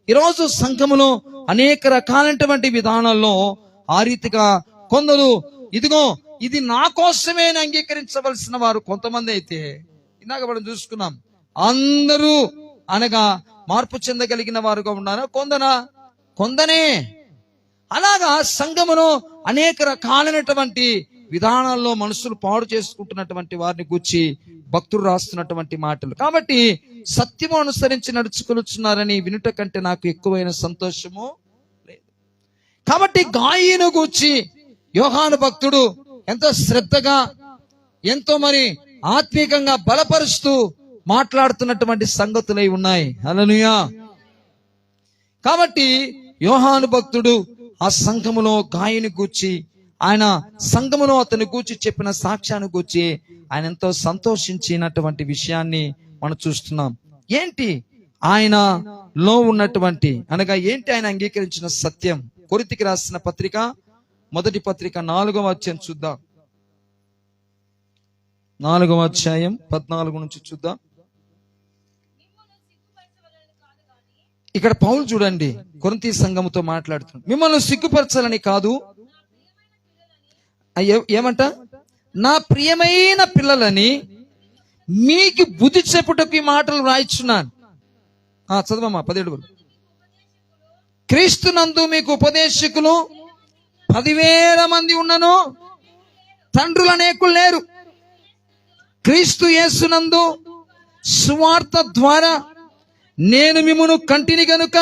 ఈరోజు సంఘములో అనేక రకాలైనటువంటి విధానాల్లో ఆ రీతిగా కొందరు ఇదిగో ఇది నా కోసమే అంగీకరించవలసిన వారు కొంతమంది అయితే, ఇందాక మనం చూసుకున్నాం, అందరూ అనగా మార్పు చెందగలిగిన వారుగా ఉన్నారా? కొందనే. అలాగా సంఘమును అనేక రకాలైనటువంటి విధానాల్లో మనుషులు పాడు చేసుకుంటున్నటువంటి వారిని గూర్చి భక్తులు రాస్తున్నటువంటి మాటలు. కాబట్టి సత్యము అనుసరించి నడుచుకొనుచున్నారని వినుట కంటే నాకు ఎక్కువైన సంతోషము లేదు. కాబట్టి గాయను గూర్చి యోహాను భక్తుడు ఎంతో శ్రద్ధగా, ఎంతో మరి ఆత్మీయంగా బలపరుస్తూ మాట్లాడుతున్నటువంటి సంగతులై ఉన్నాయి. హల్లెలూయా. కాబట్టి యోహాను భక్తుడు ఆ సంఘములో గాయని గూర్చి, ఆయన సంఘములో అతని గూర్చి చెప్పిన సాక్ష్యాన్ని గూర్చి ఆయన ఎంతో సంతోషించినటువంటి విషయాన్ని మనం చూస్తున్నాం. ఏంటి ఆయనలో ఉన్నటువంటి అనగా ఏంటి ఆయన అంగీకరించిన సత్యం? కొరింథీకి రాసిన పత్రిక మొదటి పత్రిక 4వ అధ్యాయం చూద్దాం. 4వ అధ్యాయం 14 నుంచి చూద్దాం. ఇక్కడ పౌలు చూడండి కొరింథీ సంఘముతో మాట్లాడుతున్నాడు. మిమ్మల్ని సిగ్గుపరచాలని కాదు, ఏమంట, నా ప్రియమైన పిల్లలని మీకు బుద్ధి చెప్పుటకు ఈ మాటలు రాయిచున్నాను. చదవమ్మా 17. క్రీస్తునందు మీకు ఉపదేశకులు 10,000 మంది ఉన్నను, తండ్రులు అనేకులు లేరు. క్రీస్తు యేసునందు సువార్త ద్వారా నేను మిమ్మును కంటిని గనుక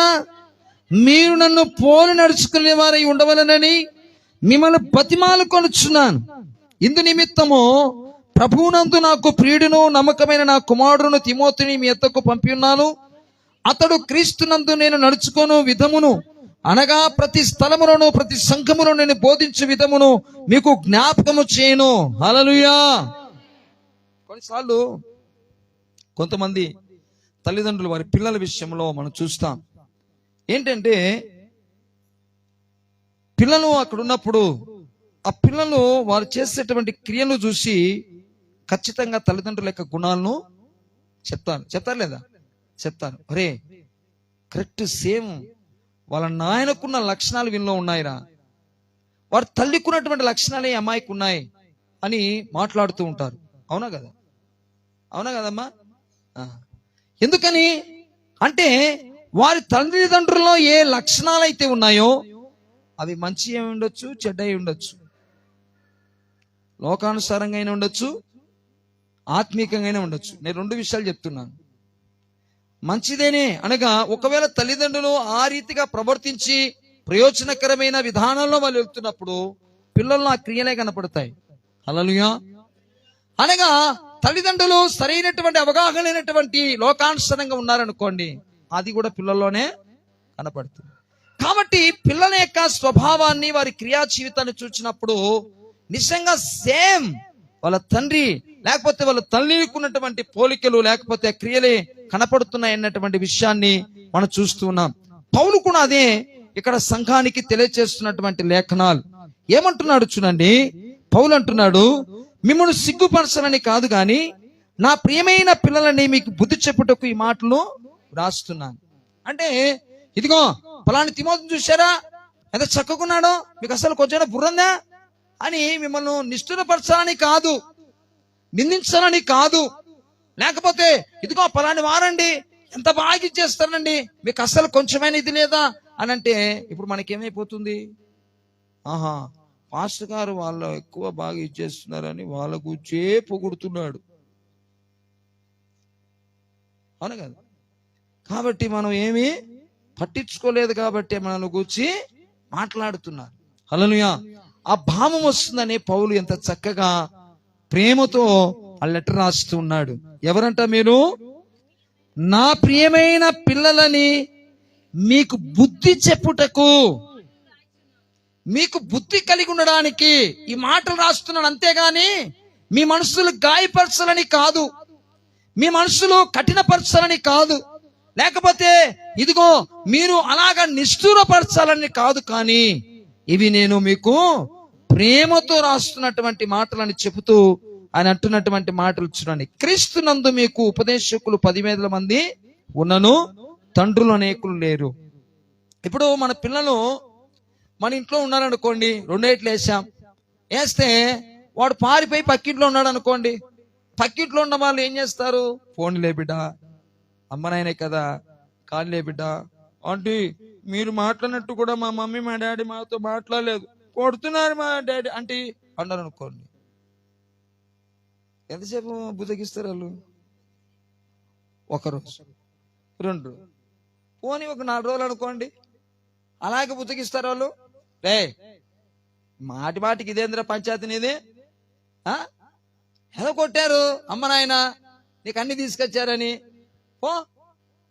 మీరు నన్ను పోలి నడుచుకునే వారై ఉండవలనని మిమ్మల్ని బతిమాలు కొనుచున్నాను. ఇందు నిమిత్తము ప్రభువునందు నాకు ప్రియుడును నమ్మకమైన నా కుమారుడును తిమోతిని మీ యొద్దకు పంపి ఉన్నాను. అతడు క్రీస్తునందు నేను నడుచుకొను విధమును అనగా ప్రతి స్థలములోను ప్రతి సంఘములో నేను బోధించు విధమును మీకు జ్ఞాపకము చేయను. హల్లెలూయా. కొన్నిసార్లు కొంతమంది తల్లిదండ్రులు వారి పిల్లల విషయంలో మనం చూస్తాం. ఏంటంటే పిల్లలు అక్కడ ఉన్నప్పుడు ఆ పిల్లలు వారు చేసేటువంటి క్రియలు చూసి ఖచ్చితంగా తల్లిదండ్రుల యొక్క గుణాలను చెప్తారు లేదా? చెప్తారు. ఒరే కరెక్ట్ సేమ్ వాళ్ళ నాయనకున్న లక్షణాలు వీళ్ళలో ఉన్నాయిరా, వారి తల్లికున్నటువంటి లక్షణాలే అమ్మాయికి ఉన్నాయి అని మాట్లాడుతూ ఉంటారు. అవునా కదా? అవునా కదమ్మా? ఎందుకని అంటే వారి తల్లిదండ్రుల్లో ఏ లక్షణాలు అయితే ఉన్నాయో అవి మంచి ఏమి ఉండొచ్చు, చెడ్డ అయి ఉండొచ్చు, లోకానుసారంగా అయినా ఉండొచ్చు, ఆత్మీయంగా ఉండొచ్చు. నేను 2 విషయాలు చెప్తున్నాను. మంచిదేనే అనగా ఒకవేళ తల్లిదండ్రులు ఆ రీతిగా ప్రవర్తించి ప్రయోజనకరమైన విధానంలో వాళ్ళు వెళ్తున్నప్పుడు పిల్లల్లో ఆ క్రియలే కనపడతాయి. హల్లెలూయా. అనగా తల్లిదండ్రులు సరైనటువంటి అవగాహన లేనటువంటి లోకానుసారంగా ఉన్నారనుకోండి, అది కూడా పిల్లల్లోనే కనపడుతుంది. కాబట్టి పిల్లల యొక్క స్వభావాన్ని వారి క్రియా జీవితాన్ని చూసినప్పుడు నిజంగా సేమ్ వాళ్ళ తండ్రి లేకపోతే వాళ్ళ తల్లికున్నటువంటి పోలికలు లేకపోతే క్రియలే కనపడుతున్నాయి అన్నటువంటి విషయాన్ని మనం చూస్తూ ఉన్నాం. పౌలు కూడా అదే ఇక్కడ సంఘానికి తెలియజేస్తున్నటువంటి లేఖనాలు. ఏమంటున్నాడు చూడండి, పౌలు అంటున్నాడు, మిమ్మల్ని సిగ్గుపరచాలని కాదు గాని నా ప్రియమైన పిల్లలని మీకు బుద్ధి చెప్పుటకు ఈ మాటలు రాస్తున్నాను. అంటే ఇదిగో ఫలాని తిమోతిని చూశారా, ఎంత చక్కకున్నాడో, మీకు అసలు కొంచెం బుర్రందా అని మిమ్మల్ని నిష్ఠురపరచాలని కాదు, నిందించాలని కాదు, లేకపోతే ఇదిగో ఫలాని వారండి ఎంత బాగా ఇచ్చేస్తారండి, మీకు అసలు కొంచెమైనా ఇది లేదా అని అంటే ఇప్పుడు మనకేమైపోతుంది, పాస్టర్ గారు వాళ్ళు ఎక్కువ బాగా ఇచ్చేస్తున్నారని వాళ్ళ గురించే పొగుడుతున్నాడు. అవును కదా? కాబట్టి మనం ఏమీ పట్టించుకోలేదు కాబట్టి మనల్ని గురించి మాట్లాడుతున్నారు. హల్లెలూయా. ఆ భావం వస్తుందని పౌలు ఎంత చక్కగా ప్రేమతో ఆ లెటర్ రాస్తూ ఉన్నాడు. ఎవరంట మీరు? నా ప్రియమైన పిల్లలని మీకు బుద్ధి చెప్పుటకు, మీకు బుద్ధి కలిగి ఉండడానికి ఈ మాటలు రాస్తున్నాను. అంతేగాని మీ మనసులు గాయపరచాలని కాదు, మీ మనసులు కఠినపరచాలని కాదు, లేకపోతే ఇదిగో మీరు అలాగా నిష్ఠూరపరచాలని కాదు, కానీ ఇవి నేను మీకు ప్రేమతో రాస్తున్నటువంటి మాటలని చెబుతూ ఆయన అంటున్నటువంటి మాటలు చూడండి. క్రీస్తునందు మీకు ఉపదేశకులు 10,000 మంది ఉన్నను, తండ్రులు అనేకులు లేరు. ఇప్పుడు మన పిల్లలు మన ఇంట్లో ఉన్నారనుకోండి, 2 ఏట్లు వేస్తే వాడు పారిపోయి పక్కింట్లో ఉన్నాడు అనుకోండి, పక్కింట్లో ఉన్న వాళ్ళు ఏం చేస్తారు? ఫోన్లే బిడ్డ, అమ్మనాయనే కదా, కాళ్ళే బిడ్డ, ఆంటీ మీరు మాట్లాడినట్టు కూడా మా మమ్మీ మా డాడీ మాతో మాట్లాడలేదు, కొడుతున్నారు మా డాడీ అంటే అన్నారు అనుకోండి. ఎంతసేపు బుద్ధగిస్తారు వాళ్ళు? 1 రోజు 2 రోజులు పోనీ ఒక 4 రోజులు అనుకోండి, అలాగే బుద్ధగిస్తారు వాళ్ళు. రే మాటి మాటికి ఇదేంద్ర పంచాయతీ నీది, ఏదో కొట్టారు అమ్మ నాయన నీకు అన్ని తీసుకొచ్చారని పో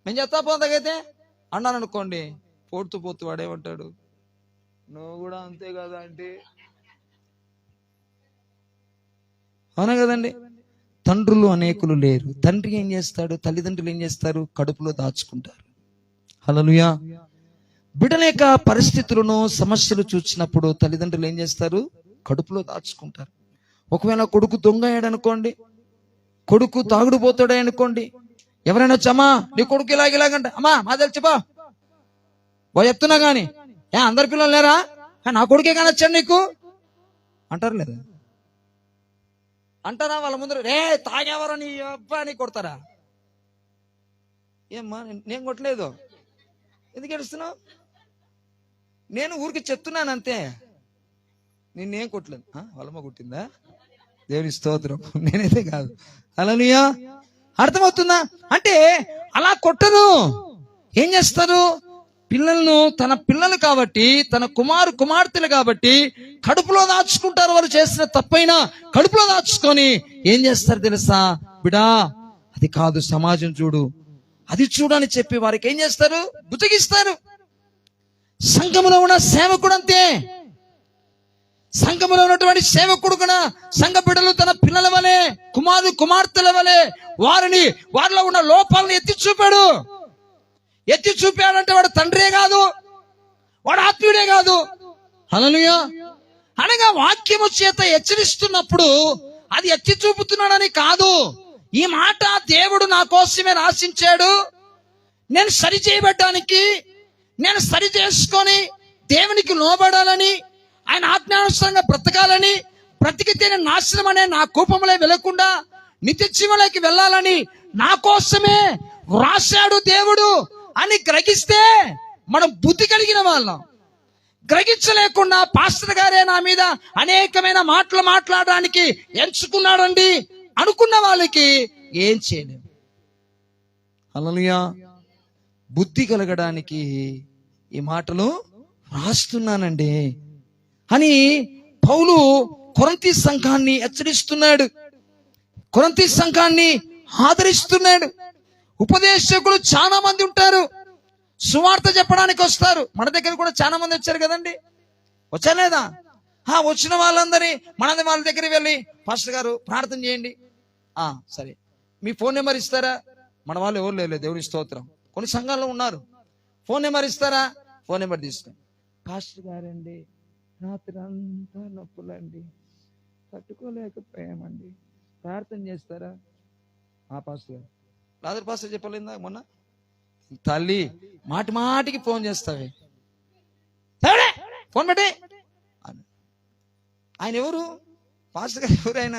మేము చెప్తా పోతాకైతే అన్నాను అనుకోండి, పోతూ పోతూ వాడేమంటాడు, నువ్వు కూడా అంతే కదా అంటే. అవునా కదండి? తండ్రులు అనేకులు లేరు. తండ్రి ఏం చేస్తాడు, తల్లిదండ్రులు ఏం చేస్తారు, కడుపులో దాచుకుంటారు. హల్లెలూయా. బిడ్డల యొక్క పరిస్థితులను సమస్యలు చూసినప్పుడు తల్లిదండ్రులు ఏం చేస్తారు, కడుపులో దాచుకుంటారు. ఒకవేళ కొడుకు దొంగ అయ్యాడనుకోండి, కొడుకు తాగుడు పోతాడే అనుకోండి, ఎవరైనా వచ్చమ్మా నీ కొడుకు ఇలాగంటే, అమ్మా మా తెలిసిపా చెప్తున్నా గాని అందరి పిల్లలు లేరా, నా కొడుకే కానొచ్చాడు నీకు అంటారు లేదా? అంటారా? వాళ్ళ ముందర రే తాగేవరా నీ అబ్బా అని కొడతారా? ఏమ్మా నేను కొట్టలేదు, ఎందుకు ఏడుస్తున్నావు? నేను ఊరికి చెప్తున్నాను అంతే, నిన్నేం కొట్టలేదు. వాళ్ళమ్మ కొట్టిందా? దేవుని స్తోత్రం. నేనైతే కాదు. హల్లెలూయా. అర్థమవుతుందా? అంటే అలా కొట్టరు. ఏం చేస్తారు, పిల్లలను తన పిల్లలు కాబట్టి, తన కుమార్తెలు కాబట్టి కడుపులో దాచుకుంటారు. వాళ్ళు చేసిన తప్పైనా కడుపులో దాచుకొని ఏం చేస్తారు తెలుసా, బిడా అది కాదు సమాజం చూడు, అది చూడని చెప్పి వారికి ఏం చేస్తారు, బుతికిస్తారు. సంఘములో ఉన్న సేవకుడు అంతే. సంఘములో ఉన్నటువంటి సేవకుడు కూడా సంఘ బిడ్డలు తన పిల్లల వలె, కుమార్తెల వలె వారిలో ఉన్న లోపాలను ఎత్తి చూపాడంటే వాడు తండ్రే కాదు, వాడు ఆత్మీయుడే కాదు. హల్లెలూయా. అనగా వాక్యము చేత హెచ్చరిస్తున్నప్పుడు అది ఎత్తి చూపుతున్నాడని కాదు. ఈ మాట దేవుడు నా కోసమే రాసించాడు, నేను సరి చేయబడ్డానికి, నేను సరి చేసుకొని దేవునికి లోబడాలని, ఆయన ఆజ్ఞానుసారంగా బ్రతకాలని, బ్రతికితే నాశనం అనే నా కూపంలో వెళ్లకుండా నిత్య జీవంలోకి వెళ్ళాలని నా కోసమే రాశాడు దేవుడు అని గ్రహిస్తే మనం బుద్ధి కలిగిన వాళ్ళం. గ్రహించలేకుండా పాస్టర్ గారే నా మీద అనేకమైన మాటలు మాట్లాడడానికి ఎంచుకున్నాడండి అనుకున్న వాళ్ళకి ఏం చేయలేము. హల్లెలూయా. బుద్ధి కలగడానికి ఈ మాటలు రాస్తున్నానండి అని పౌలు కొరింథీ సంఘాన్ని హెచ్చరిస్తున్నాడు, కొరింథీ సంఘాన్ని ఆదరిస్తున్నాడు. ఉపదేశకులు చాలా మంది ఉంటారు, సువార్త చెప్పడానికి వస్తారు. మన దగ్గర కూడా చాలా మంది వచ్చారు కదండి, వచ్చాలేదా? వచ్చిన వాళ్ళందరి వాళ్ళ దగ్గర వెళ్ళి పాస్టర్ గారు ప్రార్థన చేయండి, సరే మీ ఫోన్ నెంబర్ ఇస్తారా? మన వాళ్ళు ఎవరు లేదు, దేవుని స్తోత్రం. కొన్ని సంఘాల్లో ఉన్నారు, ఫోన్ నెంబర్ ఇస్తారా? ఫోన్ నెంబర్ తీసుకుని, పాస్టర్ గారండి రాత్రి అంతా నొప్పులండి, తట్టుకోలేకపోయామండి, ప్రార్థన చేస్తారా? పాస్టర్ గారు రాత్రి పాస్టర్ చెప్పలేదా మొన్న? తల్లి మాటికి ఫోన్ చేస్తావే, ఫోన్ పెట్టే. ఆయన ఎవరు? పాస్టర్ గారు ఎవరు? ఆయన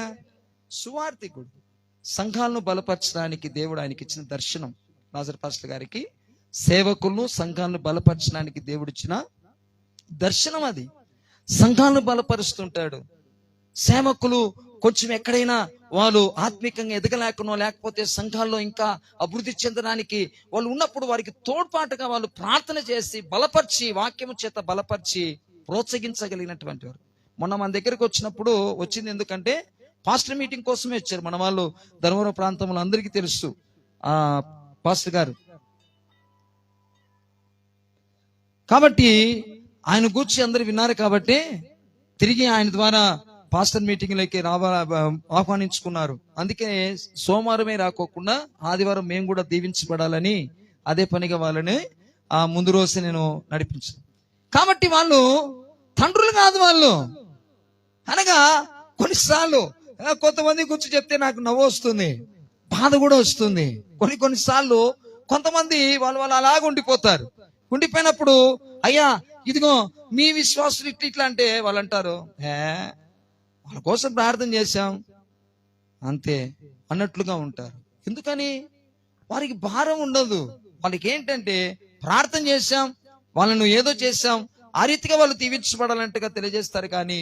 సువార్థికుడు. సంఘాలను బలపరచడానికి దేవుడు ఆయనకి ఇచ్చిన దర్శనం. లాజర్ పాస్టర్ గారికి సేవకులను సంఘాలను బలపరచడానికి దేవుడు ఇచ్చిన దర్శనం అది. సంఘాలను బలపరుస్తుంటాడు. సేవకులు కొంచెం ఎక్కడైనా వాళ్ళు ఆత్మీకంగా ఎదగలేకనో, లేకపోతే సంఘాల్లో ఇంకా అభివృద్ధి చెందడానికి వాళ్ళు ఉన్నప్పుడు వారికి తోడ్పాటుగా వాళ్ళు ప్రార్థన చేసి బలపరిచి, వాక్యము చేత బలపరిచి ప్రోత్సహించగలిగినటువంటి వారు. మొన్న మన దగ్గరకు వచ్చింది ఎందుకంటే పాస్టర్ మీటింగ్ కోసమే వచ్చారు మన వాళ్ళు. ధర్మవరం ప్రాంతంలో అందరికీ తెలుసు పాస్టర్ గారు. కాబట్టి ఆయన గూర్చి అందరు విన్నారు కాబట్టి తిరిగి ఆయన ద్వారా పాస్టర్ మీటింగ్ లోకి ఆహ్వానించుకున్నారు. అందుకే సోమవారమే రాకోకుండా ఆదివారం మేము కూడా దీవించబడాలని అదే పనిగా వాళ్ళని ముందు రోజు నేను నడిపించాను. కాబట్టి వాళ్ళు తండ్రులు కాదు వాళ్ళు. అనగా కొన్నిసార్లు కొంతమంది గురించి చెప్తే నాకు నవ్వు వస్తుంది, బాధ కూడా వస్తుంది. కొన్నిసార్లు కొంతమంది వాళ్ళు అలాగ ఉండిపోతారు. ఉండిపోయినప్పుడు అయ్యా ఇదిగో మీ విశ్వాసులు ఇట్లా అంటే వాళ్ళు అంటారు, వాళ్ళ కోసం ప్రార్థన చేశాం అంతే అన్నట్లుగా ఉంటారు. ఎందుకని? వారికి భారం ఉండదు. వాళ్ళకి ఏంటంటే ప్రార్థన చేశాం, వాళ్ళను ఏదో చేశాం, ఆ రీతిగా వాళ్ళు దీవించబడాలంటగా తెలియజేస్తారు. కానీ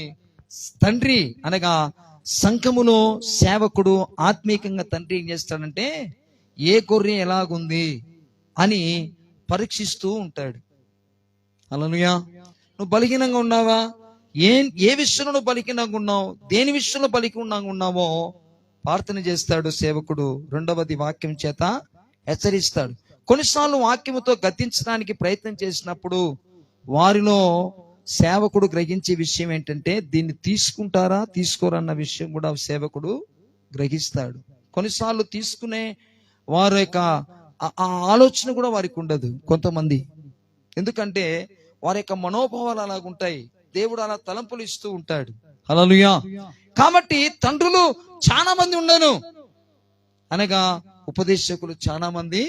తండ్రి అనగా సంఘములో సేవకుడు ఆత్మీయంగా తండ్రి ఏం చేస్తాడంటే ఏ గొర్రె ఎలాగుంది అని పరీక్షిస్తూ ఉంటాడు. హల్లెలూయా. నువ్వు బలహీనంగా ఉన్నావా? ఏ విషయంలో నువ్వు బలహీనంగా ఉన్నావు, దేని విషయంలో బలహీనంగా ఉన్నావో ప్రార్థన చేస్తాడు సేవకుడు. రెండవది వాక్యం చేత హెచ్చరిస్తాడు. కొన్నిసార్లు వాక్యముతో గద్దించడానికి ప్రయత్నం చేసినప్పుడు వారిలో సేవకుడు గ్రహించే విషయం ఏంటంటే దీన్ని తీసుకుంటారా తీసుకోరన్న విషయం కూడా సేవకుడు గ్రహిస్తాడు. కొన్నిసార్లు తీసుకునే వారి యొక్క ఆ ఆలోచన కూడా వారికి ఉండదు కొంతమంది. ఎందుకంటే వారి యొక్క మనోభావాలు అలాగుంటాయి. దేవుడు అలా తలంపులు ఇస్తూ ఉంటాడు. హల్లెలూయా. కాబట్టి తండ్రులు చాలా మంది ఉండను అనగా ఉపదేశకులు చాలా మంది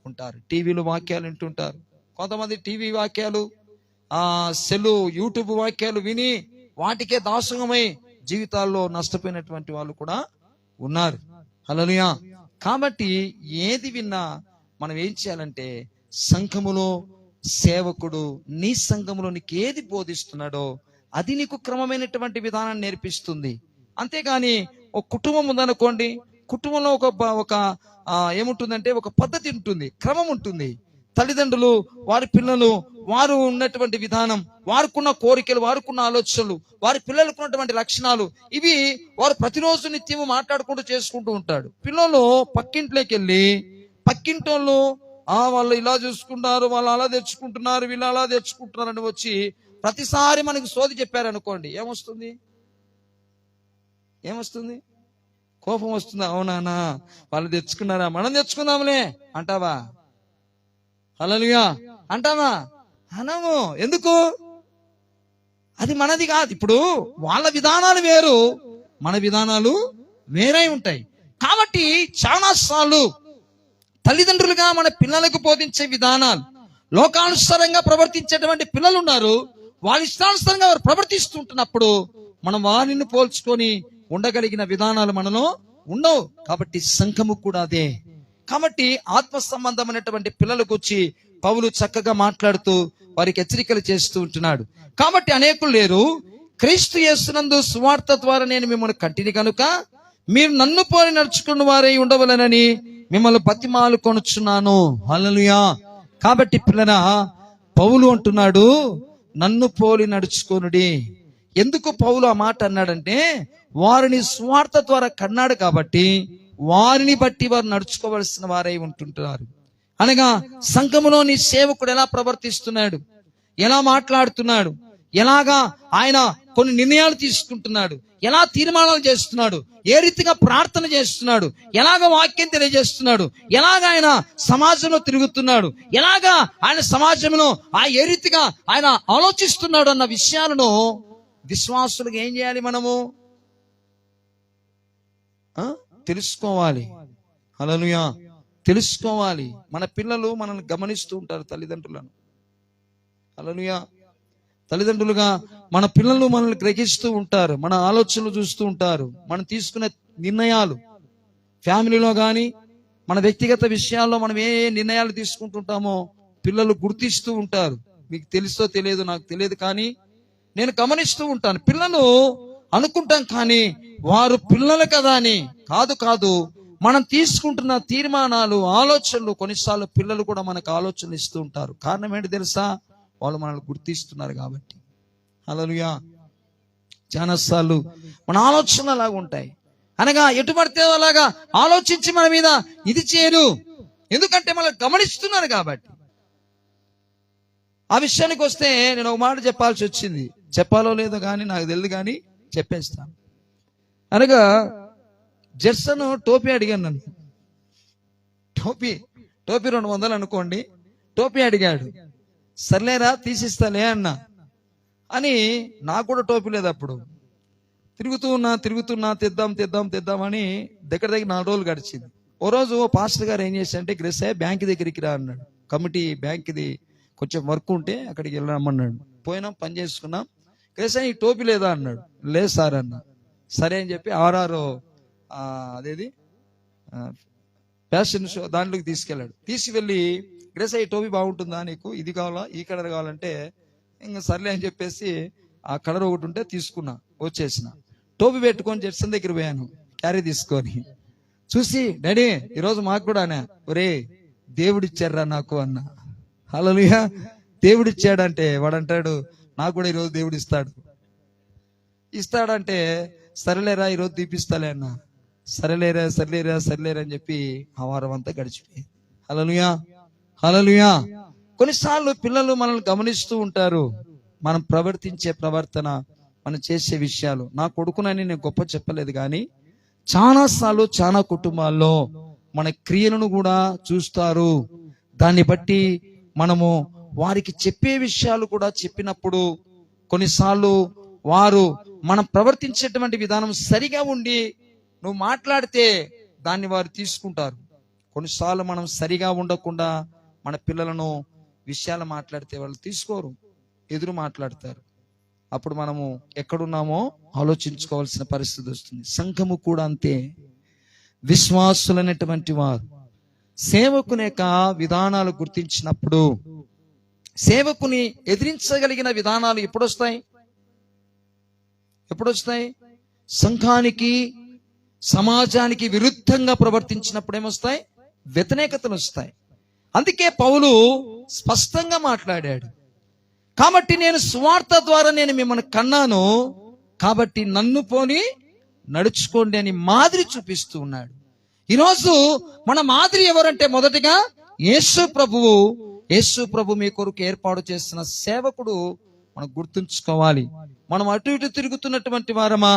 ఉంటారు. టీవీలో వాక్యాలు వింటుంటారు. కొంతమంది టీవీ వాక్యాలు, సెల్లు, యూట్యూబ్ వాక్యాలు విని వాటికే దాసోహమై జీవితాల్లో నష్టపోయినటువంటి వాళ్ళు కూడా ఉన్నారు. హల్లెలూయా. కాబట్టి ఏది విన్నా మనం ఏం చేయాలంటే సంఘములో సేవకుడు నీ సంఘములో నీకు ఏది బోధిస్తున్నాడో అది నీకు క్రమమైనటువంటి విధానాన్ని నేర్పిస్తుంది. అంతేగాని ఒక కుటుంబం ఉందనుకోండి, కుటుంబంలో ఒక ఏముంటుందంటే ఒక పద్ధతి ఉంటుంది, క్రమం ఉంటుంది. తల్లిదండ్రులు వారి పిల్లలు వారు ఉన్నటువంటి విధానం, వారికున్న కోరికలు, వారికున్న ఆలోచనలు, వారి పిల్లలకు ఉన్నటువంటి లక్షణాలు, ఇవి వారు ప్రతిరోజు నిత్యము మాట్లాడుకుంటూ చేసుకుంటూ ఉంటాడు. పిల్లలు పక్కింట్లోకి వెళ్ళి పక్కింటోళ్ళు వాళ్ళు ఇలా చూసుకుంటారు, వాళ్ళు అలా తెచ్చుకుంటున్నారు, వీళ్ళు అలా తెచ్చుకుంటున్నారు అని వచ్చి ప్రతిసారి మనకి సోది చెప్పారనుకోండి, ఏమొస్తుంది? కోపం వస్తుందా? అవునానా వాళ్ళు తెచ్చుకున్నారా, మనం తెచ్చుకుందాంలే అంటావా? హల్లెలూయా అంటావా? అనము. ఎందుకు? అది మనది కాదు. ఇప్పుడు వాళ్ళ విధానాలు వేరు, మన విధానాలు వేరే ఉంటాయి. కాబట్టి చాలా సార్లు తల్లిదండ్రులుగా మన పిల్లలకు బోధించే విధానాలు, లోకానుసారంగా ప్రవర్తించేటువంటి పిల్లలు ఉన్నారు. వాళ్ళ ఇష్టానుసారంగా వారు ప్రవర్తిస్తుంటున్నప్పుడు మనం వారిని పోల్చుకొని ఉండగలిగిన విధానాలు మనలో ఉండవు. కాబట్టి సంఘము కూడా అదే. కాబట్టి ఆత్మ సంబంధమైనటువంటి పిల్లలకు వచ్చి పౌలు చక్కగా మాట్లాడుతూ వారికి హెచ్చరికలు చేస్తూ ఉంటున్నాడు. కాబట్టి అనేకులు లేరు, క్రీస్తు యేసునందు సువార్త ద్వారా నేను మిమ్మల్ని కంటిని కనుక మీరు నన్ను పోలి నడుచుకున్న వారై ఉండవలనని మిమ్మల్ని బతిమాలు కొనుచున్నాను. హల్లెలూయా. కాబట్టి పిల్లరా, పౌలు అంటున్నాడు నన్ను పోలి నడుచుకొనుడి. ఎందుకు పౌలు ఆ మాట అన్నాడంటే వారిని స్వార్థ ద్వారా కన్నాడు కాబట్టి వారిని బట్టి వారు నడుచుకోవలసిన వారై ఉంటుంటారు. అనగా సంఘములోని సేవకుడు ఎలా ప్రవర్తిస్తున్నాడు, ఎలా మాట్లాడుతున్నాడు, ఎలాగా ఆయన కొన్ని నిర్ణయాలు తీసుకుంటున్నాడు, ఎలా తీర్మానాలు చేస్తున్నాడు, ఏ రీతిగా ప్రార్థన చేస్తున్నాడు, ఎలాగ వాక్యం తెలియజేస్తున్నాడు, ఎలాగ ఆయన సమాజంలో తిరుగుతున్నాడు, ఎలాగా ఆయన సమాజంలో ఏ రీతిగా ఆయన ఆలోచిస్తున్నాడు అన్న విషయాలను విశ్వాసులకు ఏం చేయాలి? మనము తెలుసుకోవాలి. హల్లెలూయా. తెలుసుకోవాలి. మన పిల్లలు మనల్ని గమనిస్తూ ఉంటారు, తల్లిదండ్రులను. హల్లెలూయా. తల్లిదండ్రులుగా మన పిల్లలు మనల్ని గ్రహిస్తూ ఉంటారు, మన ఆలోచనలు చూస్తూ ఉంటారు, మనం తీసుకునే నిర్ణయాలు, ఫ్యామిలీలో కానీ మన వ్యక్తిగత విషయాల్లో మనం ఏ నిర్ణయాలు తీసుకుంటుంటామో పిల్లలు గుర్తిస్తూ ఉంటారు. మీకు తెలుసో తెలియదు, నాకు తెలియదు, కానీ నేను గమనిస్తూ ఉంటాను. పిల్లలు అనుకుంటాం కానీ వారు పిల్లలు కదా అని కాదు. మనం తీసుకుంటున్న తీర్మానాలు, ఆలోచనలు, కొన్నిసార్లు పిల్లలు కూడా మనకు ఆలోచనలు ఇస్తూ ఉంటారు. కారణం ఏంటి తెలుసా? వాళ్ళు మనల్ని గుర్తిస్తున్నారు కాబట్టి. హల్లెలూయా. చాలాసార్లు మన ఆలోచనలు అలాగా ఉంటాయి. అనగా ఎటు పడితే అలాగా ఆలోచించి మన మీద ఇది చేయరు, ఎందుకంటే మనల్ని గమనిస్తున్నారు కాబట్టి. ఆ విషయానికి వస్తే నేను ఒక మాట చెప్పాల్సి వచ్చింది. చెప్పాలో లేదో కానీ నాకు తెలియదు, కానీ చెప్పేస్తాను. అనగా జెర్సన్ టోపీ అడిగాను నన్ను. టోపీ 200 అనుకోండి. టోపీ అడిగాడు. సర్లేరా తీసిస్తాలే అన్నా. అని నాకు కూడా టోపీ లేదు అప్పుడు. తిరుగుతున్నా తెద్దాం అని దగ్గర 4 రోజులు గడిచింది. ఓ రోజు పాస్టర్ గారు ఏం చేశారంటే, గ్రెస్ బ్యాంక్ దగ్గరికి రా అన్నాడు. కమిటీ బ్యాంక్ది కొంచెం వర్క్ ఉంటే అక్కడికి వెళ్ళామన్నాడు. పోయినాం, పని చేసుకున్నాం. గ్రెస్ ఈ టోపీ లేదా అన్నాడు. లేదు సార్ అన్నా. సరే అని చెప్పి అదేది ఫ్యాషన్ షో దాంట్లోకి తీసుకెళ్ళాడు. తీసుకెళ్ళి గ్రెస్ ఈ టోపీ బాగుంటుందా, నీకు ఇది కావాలా, ఈ కలర్ కావాలంటే ఇంకా సర్లే అని చెప్పేసి ఆ కలర్ ఒకటి ఉంటే తీసుకున్నా, వచ్చేసిన. టోపీ పెట్టుకొని జెర్సన్ దగ్గర పోయాను, క్యారీ తీసుకొని. చూసి డాడీ ఈరోజు మాకు కూడా అన్నా, ఒరే దేవుడిచ్చారా నాకు అన్నా. హల్లెలూయా. దేవుడిచ్చాడంటే వాడంటాడు నాకు కూడా ఈరోజు దేవుడు ఇస్తాడంటే సరేలేరా ఈరోజు తీపిస్తాలే అన్న. సరేలేరా అని చెప్పి ఆ వారం అంతా గడిచిపోయింది. హల్లెలూయా. హల్లెలూయా. కొన్నిసార్లు పిల్లలు మనల్ని గమనిస్తూ ఉంటారు, మనం ప్రవర్తించే ప్రవర్తన, మనం చేసే విషయాలు. నా కొడుకునని నేను గొప్ప చెప్పలేదు, కానీ చాలాసార్లు చాలా కుటుంబాల్లో మన క్రియలను కూడా చూస్తారు. దాన్ని బట్టి మనము వారికి చెప్పే విషయాలు కూడా చెప్పినప్పుడు కొన్నిసార్లు వారు మనం ప్రవర్తించేటువంటి విధానం సరిగా ఉండి నువ్వు మాట్లాడితే దాన్ని వారు తీసుకుంటారు. కొన్నిసార్లు మనం సరిగా ఉండకుండా మన పిల్లలను విషయాలు మాట్లాడితే వాళ్ళు తీసుకోరు, ఎదురు మాట్లాడతారు. అప్పుడు మనము ఎక్కడున్నామో ఆలోచించుకోవాల్సిన పరిస్థితి వస్తుంది. సంఘము కూడా అంతే. విశ్వాసులైనటువంటి వారు సేవకుని యొక్క విధానాలు గుర్తించినప్పుడు, సేవకుని ఎదిరించగలిగిన విధానాలు ఎప్పుడొస్తాయి? సంఘానికి, సమాజానికి విరుద్ధంగా ప్రవర్తించినప్పుడు ఏమొస్తాయి? వ్యతిరేకతలు వస్తాయి. అందుకే పౌలు స్పష్టంగా మాట్లాడాడు, కాబట్టి నేను సువార్త ద్వారా నేను మిమ్మల్ని కన్నాను, కాబట్టి నన్ను పోని నడుచుకోండి అని మాదిరి చూపిస్తూ ఉన్నాడు. ఈరోజు మన మాదిరి ఎవరంటే మొదటిగా యేసు ప్రభువు. యేసు ప్రభు మీ కొరకు ఏర్పాటు చేసిన సేవకుడు మనం గుర్తుంచుకోవాలి. మనం అటు ఇటు తిరుగుతున్నటువంటి వారమా?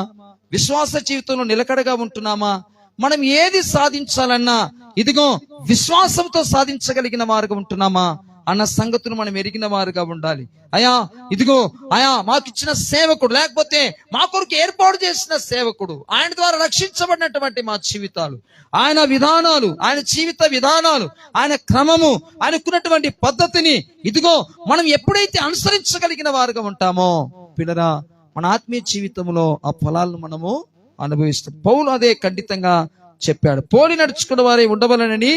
విశ్వాస జీవితంలో నిలకడగా ఉంటున్నామా? మనం ఏది సాధించాలన్నా ఇదిగో విశ్వాసంతో సాధించగలిగిన వారుగా ఉంటున్నామా అన్న సంగతులు మనం ఎరిగిన వారుగా ఉండాలి. అయా ఇదిగో అయా మాకిచ్చిన సేవకుడు, లేకపోతే మా కొరకు ఏర్పాటు చేసిన సేవకుడు, ఆయన ద్వారా రక్షించబడినటువంటి మా జీవితాలు, ఆయన విధానాలు, ఆయన జీవిత విధానాలు, ఆయన క్రమము, ఆయనకున్నటువంటి పద్ధతిని ఇదిగో మనం ఎప్పుడైతే అనుసరించగలిగిన వారుగా ఉంటామో పిల్లరా, మన ఆత్మీయ జీవితంలో ఆ ఫలాలను మనము అనుభవిస్తాం. పౌలు అదే ఖండితంగా చెప్పాడు. పోలి నడుచుకున్న వారే ఉండవలనని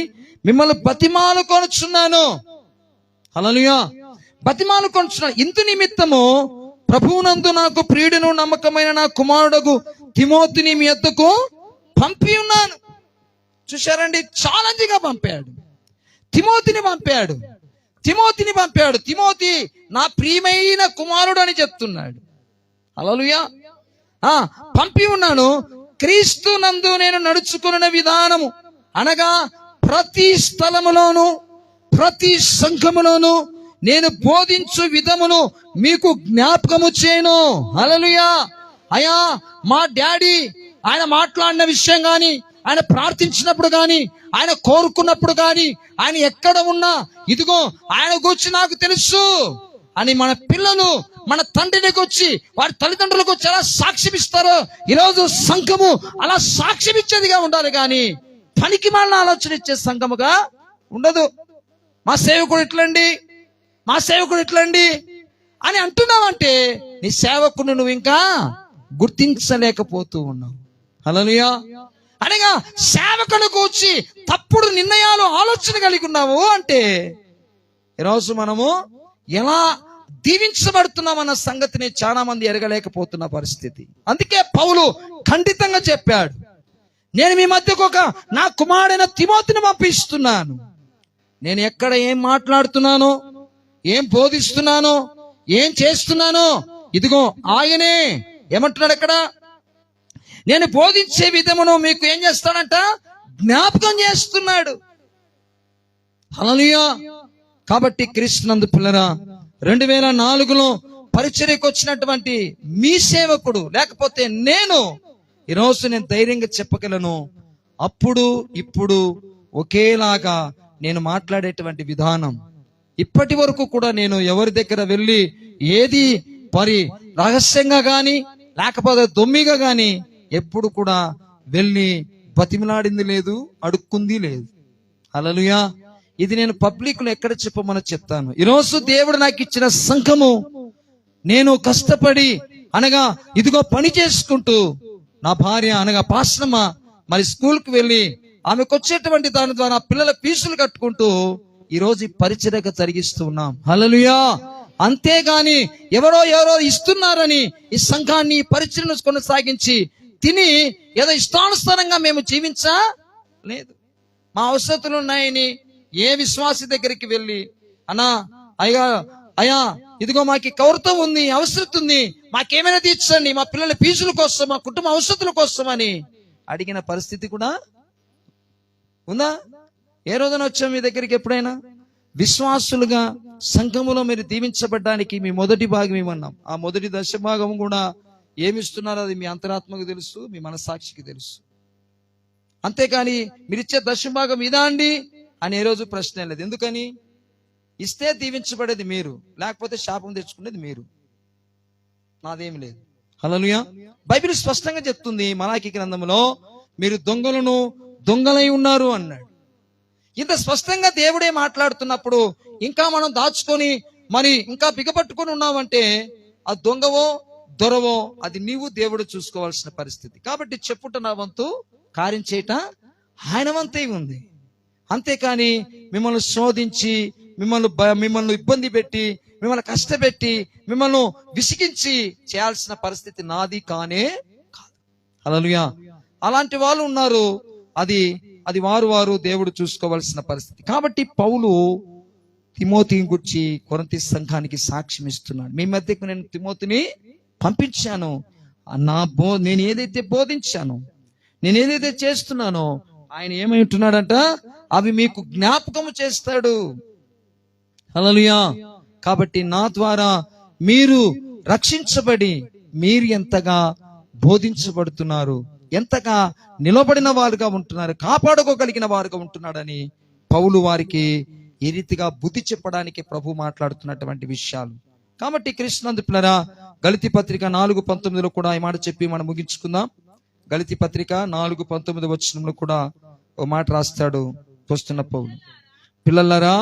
మిమ్మల్ని బతిమాలుకొనుచున్నాను. హల్లెలూయా. బతిమాలుకొనుచున్నాను. ఇందు నిమిత్తము ప్రభువునందు నాకు ప్రియుడును నమ్మకమైన నా కుమారుడగు తిమోతిని మీ యొద్దకు పంపి ఉన్నాను. చూశారండి, ఛాలెంజ్గా పంపాడు. తిమోతిని పంపాడు. తిమోతి నా ప్రియమైన కుమారుడు అని చెప్తున్నాడు. హల్లెలూయా. పంపి ఉన్నాను. క్రీస్తు నందు నేను నడుచుకున్న విధానము అనగా ప్రతి స్థలములోను, ప్రతి సంఘములోను నేను బోధించు విధమును మీకు జ్ఞాపకము చేయను. హల్లెలూయా. అయ్యా మా డాడీ ఆయన మాట్లాడిన విషయం గాని, ఆయన ప్రార్థించినప్పుడు గాని, ఆయన కోరుకున్నప్పుడు గాని, ఆయన ఎక్కడ ఉన్నా ఇదిగో ఆయన గురించి నాకు తెలుసు అని మన పిల్లలు మన తండ్రికి వచ్చి వారి తల్లిదండ్రులకు వచ్చి ఎలా సాక్ష్యం ఇస్తారో ఈరోజు సంఘము అలా సాక్ష్యం ఇచ్చేదిగా ఉండాలి, కానీ పనికి మాలిన ఆలోచన ఇచ్చే సంఘముగా ఉండదు. మా సేవకుడు ఇట్లండి అని అంటున్నావంటే నీ సేవకుని నువ్వు ఇంకా గుర్తించలేకపోతూ ఉన్నావు. హల్లెలూయా. అనగా సేవకుని కూర్చి తప్పుడు నిర్ణయాలు ఆలోచన కలిగి ఉన్నావు అంటే ఈరోజు మనము ఎలా దీవించబడుతున్నామన్న సంగతిని చాలా మంది ఎరగలేకపోతున్న పరిస్థితి. అందుకే పౌలు ఖండితంగా చెప్పాడు, నేను మీ మధ్యకు నా కుమారుడైన తిమోతిని పంపిస్తున్నాను. నేను ఎక్కడ ఏం మాట్లాడుతున్నానో, ఏం బోధిస్తున్నానో, ఏం చేస్తున్నానో ఇదిగో ఆయనే ఏమంటున్నాడు అక్కడ, నేను బోధించే విధమును మీకు ఏం చేస్తాడంట, జ్ఞాపకం చేస్తున్నాడు. హల్లెలూయా. కాబట్టి క్రీస్తునందు పిల్లరా, 2004లో పరిచర్యకు వచ్చినటువంటి మీ సేవకుడు లేకపోతే ఈరోజు నేను ధైర్యంగా చెప్పగలను, అప్పుడు ఇప్పుడు ఒకేలాగా నేను మాట్లాడేటువంటి విధానం ఇప్పటి వరకు కూడా నేను ఎవరి దగ్గర వెళ్ళి ఏది రహస్యంగా గాని లేకపోతే దొమ్మిగా గాని ఎప్పుడు కూడా వెళ్ళి బతిమలాడింది లేదు, అడుక్కుంది లేదు. హల్లెలూయా. ఇది నేను పబ్లిక్ లో ఎక్కడ చెప్పమని చెప్తాను. ఈరోజు దేవుడు నాకు ఇచ్చిన సంఘము, నేను కష్టపడి అనగా ఇదిగో పని చేసుకుంటూ నా భార్య అనగా పాస్టమ్మ మరి స్కూల్కి వెళ్ళి ఆమెకు వచ్చేటువంటి దాని ద్వారా పిల్లల ఫీజులు కట్టుకుంటూ ఈరోజు ఈ పరిచర్య జరిగిస్తూ ఉన్నాం. హల్లెలూయా. అంతేగాని ఎవరో ఇస్తున్నారని ఈ సంఘాన్ని పరిచర్యను కొనసాగించి తిని ఏదో ఇష్టానుసారంగా మేము జీవించలేదు. మా అవసరతలు ఉన్నాయని ఏ విశ్వాసి దగ్గరికి వెళ్ళి అయ్యా ఇదిగో మాకు కౌరతం ఉంది, అవసరం ఉంది, మాకేమైనా తీర్చండి, మా పిల్లల ఫీజుల కోసం, మా కుటుంబ అవసరతల కోసం అని అడిగిన పరిస్థితి కూడా ఉందా? ఏ రోజున వచ్చాం మీ దగ్గరికి? ఎప్పుడైనా విశ్వాసులుగా సంఘములో మీరు దీవించబడ్డానికి మీ మొదటి భాగం ఏమన్నాం. ఆ మొదటి దశ భాగం కూడా ఏమిస్తున్నారో అది మీ అంతరాత్మకు తెలుసు, మీ మనస్సాక్షికి తెలుసు. అంతేకాని మీరు ఇచ్చే దశ భాగం ఇదా అండి అని ఏ రోజు ప్రశ్న లేదు. ఎందుకని? ఇస్తే దీవించబడేది మీరు, లేకపోతే శాపం తెచ్చుకునేది మీరు. నాదేమి లేదు. హల్లెలూయా. బైబిల్ స్పష్టంగా చెప్తుంది మలాకి గ్రంథంలో, మీరు దొంగలై ఉన్నారు అన్నాడు. ఇంత స్పష్టంగా దేవుడే మాట్లాడుతున్నప్పుడు ఇంకా మనం దాచుకొని మరి ఇంకా బిగపట్టుకొని ఉన్నామంటే ఆ దొంగవో దొరవో అది నీవు దేవుడు చూసుకోవాల్సిన పరిస్థితి. కాబట్టి చెప్పుట నా వంతు, కార్యం చేయట ఆయన వంతే ఉంది. అంతేకాని మిమ్మల్ని శోధించి మిమ్మల్ని ఇబ్బంది పెట్టి మిమ్మల్ని కష్టపెట్టి మిమ్మల్ని విసిగించి చేయాల్సిన పరిస్థితి నాది కానే కాదు. హల్లెలూయా. అలాంటి వాళ్ళు ఉన్నారు. అది వారు దేవుడు చూసుకోవాల్సిన పరిస్థితి. కాబట్టి పౌలు తిమోతిని గురించి కొరింథీ సంఘానికి సాక్ష్యం ఇస్తున్నాడు. మీ మధ్యకు నేను తిమోతిని పంపించాను. నేను ఏదైతే బోధించాను, నేను ఏదైతే చేస్తున్నానో ఆయన ఏమంటున్నాడంట, అవి మీకు జ్ఞాపకము చేస్తాడు. హల్లెలూయా. కాబట్టి నా ద్వారా మీరు రక్షించబడి మీరు ఎంతగా బోధించబడుతున్నారు, ఎంతగా నిలబడిన వారుగా ఉంటున్నారు, కాపాడుకోగలిగిన వారుగా ఉంటున్నాడని పౌలు వారికి ఈ రీతిగా బుద్ధి చెప్పడానికి ప్రభు మాట్లాడుతున్నటువంటి విషయాలు. కాబట్టి క్రీస్తునందు పిల్లరా, గలతీ పత్రిక 4:19 కూడా ఈ మాట చెప్పి మనం ముగించుకుందాం. గలతీ పత్రిక 4:19 వచనంలో కూడా ఓ మాట రాస్తాడు వస్తున్న పౌలు. పిల్లలారా,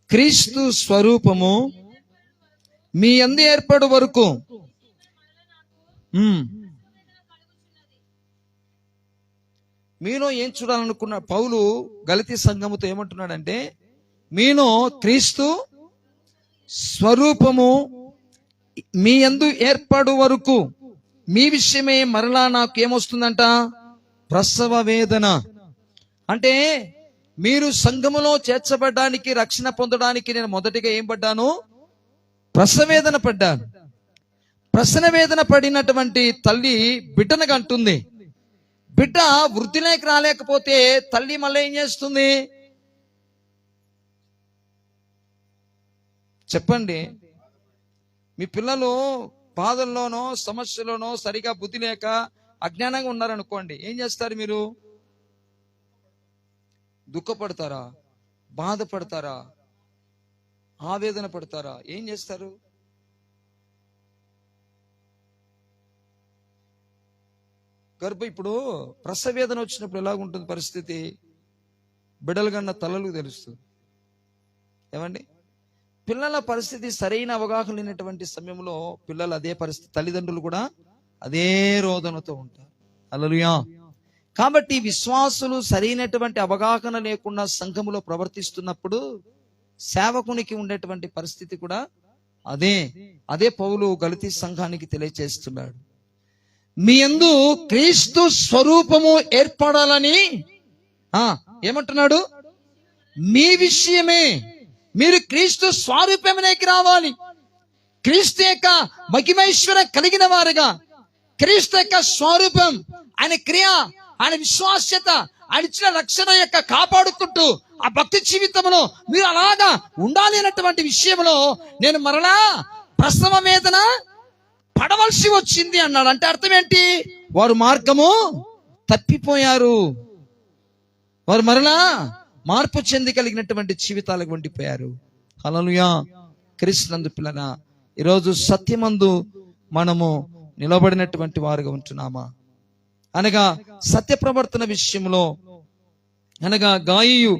క్రీస్తు స్వరూపము మీ యందు ఏర్పడు వరకు మీలో ఏం చూడాలనుకున్న పౌలు గలతీ సంఘముతో ఏమంటున్నాడంటే, మీలో క్రీస్తు స్వరూపము మీ యందు ఏర్పడు వరకు మీ విషయమే మరలా నాకు ఏమొస్తుందంట, ప్రసవ వేదన. అంటే మీరు సంఘములో చేర్చబడ్డానికి, రక్షణ పొందడానికి నేను మొదటిగా ఏం పడ్డాను? ప్రసవేదన పడ్డాను. ప్రసవ వేదన పడినటువంటి తల్లి బిడ్డనగా అంటుంది. బిడ్డ వృద్ధిలోకి రాలేకపోతే తల్లి మళ్ళీ ఏం చేస్తుంది చెప్పండి? మీ పిల్లలు బాధల్లోనో సమస్యలోనో సరిగా బుద్ధి లేక అజ్ఞానంగా ఉన్నారనుకోండి, ఏం చేస్తారు? మీరు దుఃఖపడతారా, బాధపడతారా, ఆవేదన పడతారా? ఏం చేస్తారు? ఇప్పుడు ప్రసవేదన వచ్చినప్పుడు ఎలాగుంటుంది పరిస్థితి? బిడ్డలు కన్నా తల్లులకు తెలుస్తుంది. ఏమండి, పిల్లల పరిస్థితి సరైన అవగాహన లేనటువంటి సమయంలో పిల్లలు అదే పరిస్థితి, తల్లిదండ్రులు కూడా అదే రోదనతో ఉంటారు. హల్లెలూయా. కాబట్టి విశ్వాసులు సరైనటువంటి అవగాహన లేకుండా సంఘములో ప్రవర్తిస్తున్నప్పుడు సేవకునికి ఉండేటువంటి పరిస్థితి కూడా అదే పౌలు గలతీ సంఘానికి తెలియజేస్తున్నాడు. మీ యందు క్రీస్తు స్వరూపము ఏర్పడాలని ఏమంటున్నాడు? మీ విషయమే మీరు క్రీస్తు స్వరూపమునకి రావాలి. క్రీస్తు యొక్క మహిమైశ్వరం కలిగిన వారుగా, క్రీస్తు యొక్క స్వరూపం, ఆయన క్రియ, ఆయన విశ్వాస్యత, ఆయన ఇచ్చిన రక్షణ యొక్క కాపాడుకుంటూ ఆ భక్తి జీవితంలో మీరు అలాగా ఉండాలి అన్నటువంటి విషయంలో నేను మరలా ప్రసవ వేదన పడవలసి వచ్చింది అన్నాడు. అంటే అర్థం ఏంటి? వారు మార్గము తప్పిపోయారు. వారు మరలా మార్పు చెంది కలిగినటువంటి జీవితాలకు ఉండిపోయారు. హల్లెలూయా. క్రీస్తునందు పిల్లరా, ఈరోజు సత్యమందు మనము నిలబడినటువంటి వారుగా ఉంటున్నామా? అనగా సత్య ప్రవర్తన విషయంలో, అనగా గాయు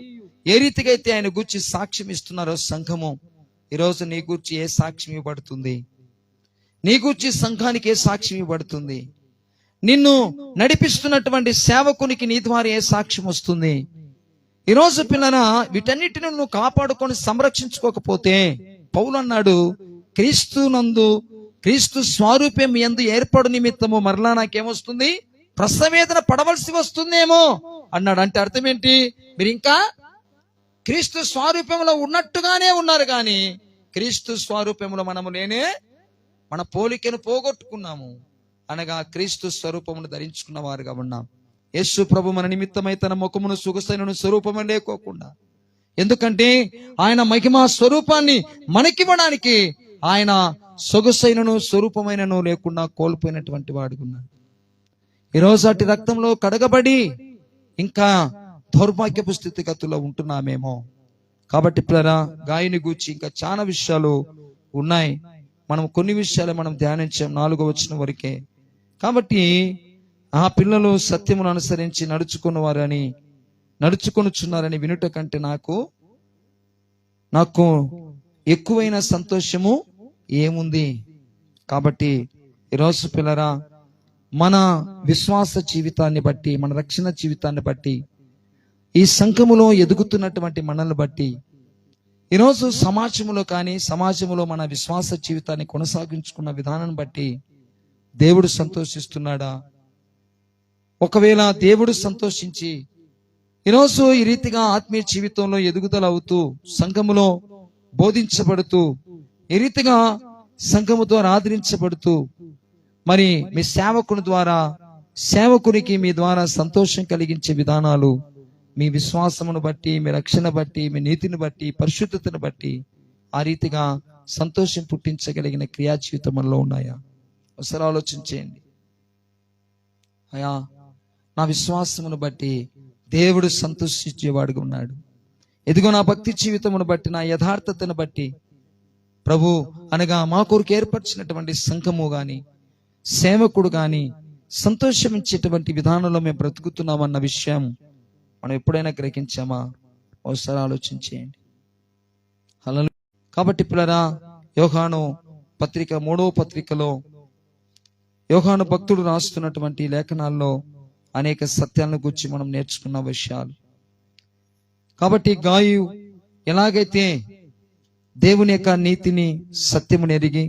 ఏ రీతిగా అయితే ఆయన గూర్చి సాక్ష్యం ఇస్తున్నారో సంఘము ఈరోజు నీ గూర్చి ఏ సాక్ష్యం ఇవ్వబడుతుంది? నీ గూర్చి సంఘానికి ఏ సాక్ష్యం ఇవ్వబడుతుంది? నిన్ను నడిపిస్తున్నటువంటి సేవకునికి నీ ద్వారా ఏ సాక్ష్యం వస్తుంది? ఈరోజు పిల్లరా, వీటన్నిటిని నువ్వు కాపాడుకొని సంరక్షించుకోకపోతే పౌలు అన్నాడు, క్రీస్తునందు క్రీస్తు స్వరూపం యందు ఏర్పడు నిమిత్తము మరలా నాకేమొస్తుంది? ప్రసవేదన పడవలసి వస్తుందేమో అన్నాడు. అంటే అర్థం ఏంటి? మీరు ఇంకా క్రీస్తు స్వరూపంలో ఉన్నట్టుగానే ఉన్నారు, కానీ క్రీస్తు స్వరూపంలో మనము మన పోలికను పోగొట్టుకున్నాము. అనగా క్రీస్తు స్వరూపమును ధరించుకున్న వారుగా ఉన్నాం. యేసు ప్రభు మన నిమిత్తమై తన ముఖమును సొగసైన స్వరూపము లేకోకుండా ఎందుకంటే ఆయన మహిమా స్వరూపాన్ని మనకివ్వడానికి ఆయన సొగసైనను స్వరూపమైనను లేకుండా కోల్పోయినటువంటి వాడుకున్నాడు. ఈరోజు అటు రక్తంలో కడగబడి ఇంకా దౌర్భాగ్యపు స్థితిగతుల్లో ఉంటున్నామేమో. కాబట్టి పిల్లరా, గాయని గూర్చి ఇంకా చాలా విషయాలు ఉన్నాయి. మనం కొన్ని విషయాలు మనం ధ్యానించాం 4వ వచనం వరకే. కాబట్టి ఆ పిల్లలు సత్యమును అనుసరించి నడుచుకొనుచున్నారని వినుట కంటే నాకు ఎక్కువైన సంతోషము ఏముంది. కాబట్టి ఈరోజు పిల్లరా, మన విశ్వాస జీవితాన్ని బట్టి, మన రక్షణ జీవితాన్ని బట్టి, ఈ సంఘములో ఎదుగుతున్నటువంటి మనల్ని బట్టి, ఈరోజు సమాజంలో మన విశ్వాస జీవితాన్ని కొనసాగించుకున్న విధానాన్ని బట్టి దేవుడు సంతోషిస్తున్నాడా? ఒకవేళ దేవుడు సంతోషించి ఈరోజు ఈ రీతిగా ఆత్మీయ జీవితంలో ఎదుగుదల అవుతూ, సంఘములో బోధించబడుతూ, ఈ రీతిగా సంఘము ద్వారా ఆదరించబడుతూ, మరి మీ సేవకునికి మీ ద్వారా సంతోషం కలిగించే విధానాలు మీ విశ్వాసమును బట్టి, మీ రక్షణ బట్టి, మీ నీతిని బట్టి, పరిశుద్ధతను బట్టి ఆ రీతిగా సంతోషం పుట్టించగలిగిన క్రియా జీవితం మనలో ఉన్నాయా? ఒకసారి ఆలోచించేయండి. అయ్యా, నా విశ్వాసమును బట్టి దేవుడు సంతోషించేవాడుగా ఉన్నాడు. ఎదిగో నా భక్తి జీవితమును బట్టి, నా యథార్థతను బట్టి ప్రభు అనగా మా కొరకు ఏర్పరిచినటువంటి సంఘము గాని, సేవకుడు గాని సంతోషించేటువంటి విధానంలో మేము బ్రతుకుతున్నామన్న విషయం మనం ఎప్పుడైనా గ్రహించామా? ఒకసారి ఆలోచించేయండి. హల్లెలూయా. కాబట్టి పిల్లరా, యోహాను పత్రిక 3వ పత్రికలో యోహాను భక్తుడు రాస్తున్నటువంటి లేఖనాల్లో అనేక సత్యాలను గురించి మనం నేర్చుకున్న విషయాలు. కాబట్టి గాయు ఎలాగైతే దేవుని యొక్క నీతిని, సత్యమును ఎరిగి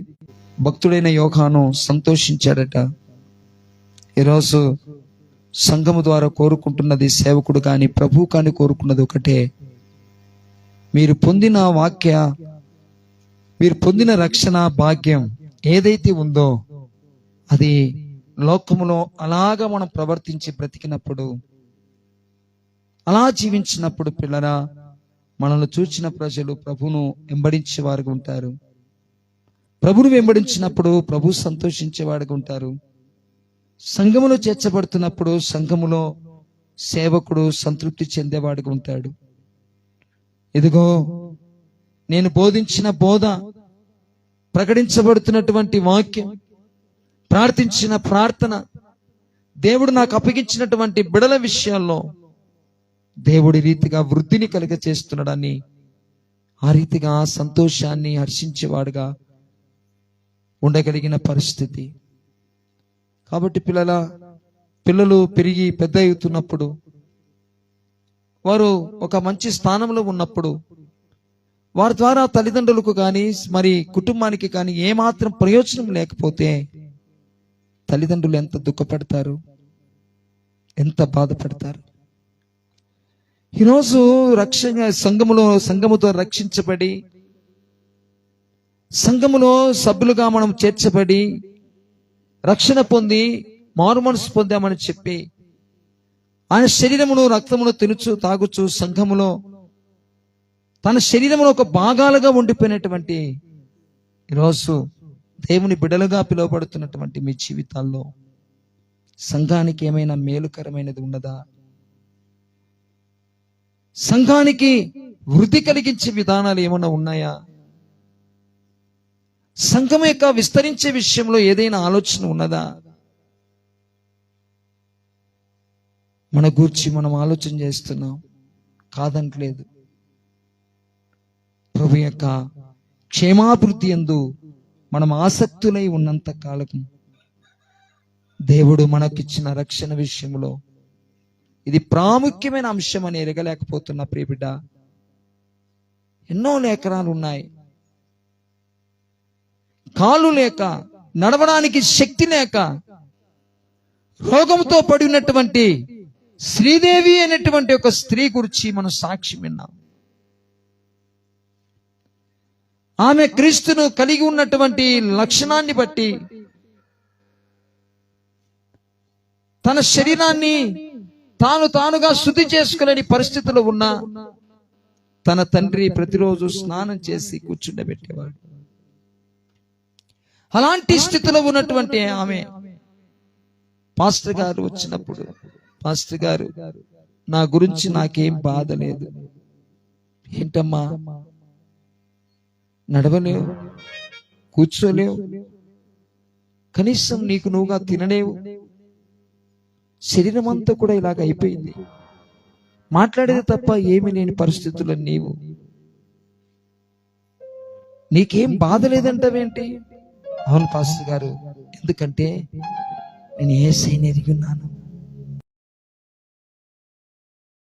భక్తుడైన యోహాను సంతోషించాడట, ఈరోజు సంఘము ద్వారా కోరుకుంటున్నది, సేవకుడు కానీ ప్రభు కానీ కోరుకున్నది ఒకటే. మీరు పొందిన రక్షణ భాగ్యం ఏదైతే ఉందో అది లోకములో అలాగా మనం ప్రవర్తించి బ్రతికినప్పుడు, అలా జీవించినప్పుడు పిల్లరా, మనల్ని చూచిన ప్రజలు ప్రభును వెంబడించేవారుగా ఉంటారు. ప్రభును వెంబడించినప్పుడు ప్రభు సంతోషించేవాడుగా ఉంటారు. సంఘములో చేర్చబడుతున్నప్పుడు సంఘములో సేవకుడు సంతృప్తి చెందేవాడుగా ఉంటాడు. ఇదిగో నేను బోధించిన బోధ, ప్రకటించబడుతున్నటువంటి వాక్యం, ప్రార్థించిన ప్రార్థన, దేవుడు నాకు అప్పగించినటువంటి బిడల విషయాల్లో దేవుడి రీతిగా వృద్ధిని కలుగ చేస్తున్నాడని, ఆ రీతిగా సంతోషాన్ని హర్షించేవాడుగా ఉండగలిగిన పరిస్థితి. కాబట్టి పిల్లలు పెరిగి పెద్ద అవుతున్నప్పుడు, వారు ఒక మంచి స్థానంలో ఉన్నప్పుడు, వారి ద్వారా తల్లిదండ్రులకు కానీ మరి కుటుంబానికి కానీ ఏమాత్రం ప్రయోజనం లేకపోతే తల్లిదండ్రులు ఎంత దుఃఖపడతారు, ఎంత బాధపడతారు. ఈరోజు సంఘముతో రక్షించబడి, సంఘములో సభ్యులుగా మనం చేర్చబడి, రక్షణ పొంది, మారు మనసు పొందామని చెప్పి ఆయన శరీరమును రక్తమును తినుచు తాగుచు సంఘములో తన శరీరమును ఒక భాగాలుగా ఉండిపోయినటువంటి ఈరోజు దేవుని బిడ్డలుగా పిలువబడుతున్నటువంటి మీ జీవితాల్లో సంఘానికి ఏమైనా మేలుకరమైనది ఉన్నదా? సంఘానికి వృద్ధి కలిగించే విధానాలు ఏమైనా ఉన్నాయా? సంఘం యొక్క విస్తరించే విషయంలో ఏదైనా ఆలోచన ఉన్నదా? మన గూర్చి మనం ఆలోచన చేస్తున్నాం, కాదంటలేదు. ప్రభు యొక్క క్షేమాభివృద్ధి యందు మనం ఆసక్తులై ఉన్నంత కాలం దేవుడు మనకిచ్చిన రక్షణ విషయంలో ఇది ప్రాముఖ్యమైన అంశం అని ఎరగలేకపోతున్న ప్రియబిడ్డ, ఎన్నో లేఖనాలు ఉన్నాయి. కాళ్ళు లేక, నడవడానికి శక్తి లేక, రోగంతో పడి ఉన్నటువంటి శ్రీదేవి అనేటువంటి ఒక స్త్రీ గురించి మనం సాక్ష్యం విన్నాం. ఆమె క్రీస్తును కలిగి ఉన్నటువంటి లక్షణాన్ని బట్టి తన శరీరాన్ని తానుగా శుద్ధి చేసుకోలేని పరిస్థితిలో ఉన్న తన తండ్రి ప్రతిరోజు స్నానం చేసి కూర్చుండబెట్టేవాడు. అలాంటి స్థితిలో ఉన్నటువంటి ఆమె పాస్టర్ గారు వచ్చినప్పుడు, పాస్టర్ గారు నా గురించి నాకేం బాధ లేదు, ఏంటమ్మా నడవలేవు, కూర్చోలేవు, కనీసం నీకు నువ్వుగా తినలేవు, శరీరం అంతా కూడా ఇలాగ అయిపోయింది, మాట్లాడేది తప్ప ఏమి లేని పరిస్థితుల్లో నీకేం బాధ లేదంటావేంటి? అవును పాస్టర్ గారు, ఎందుకంటే నేను యేసయ్యని ఎరిగి ఉన్నాను,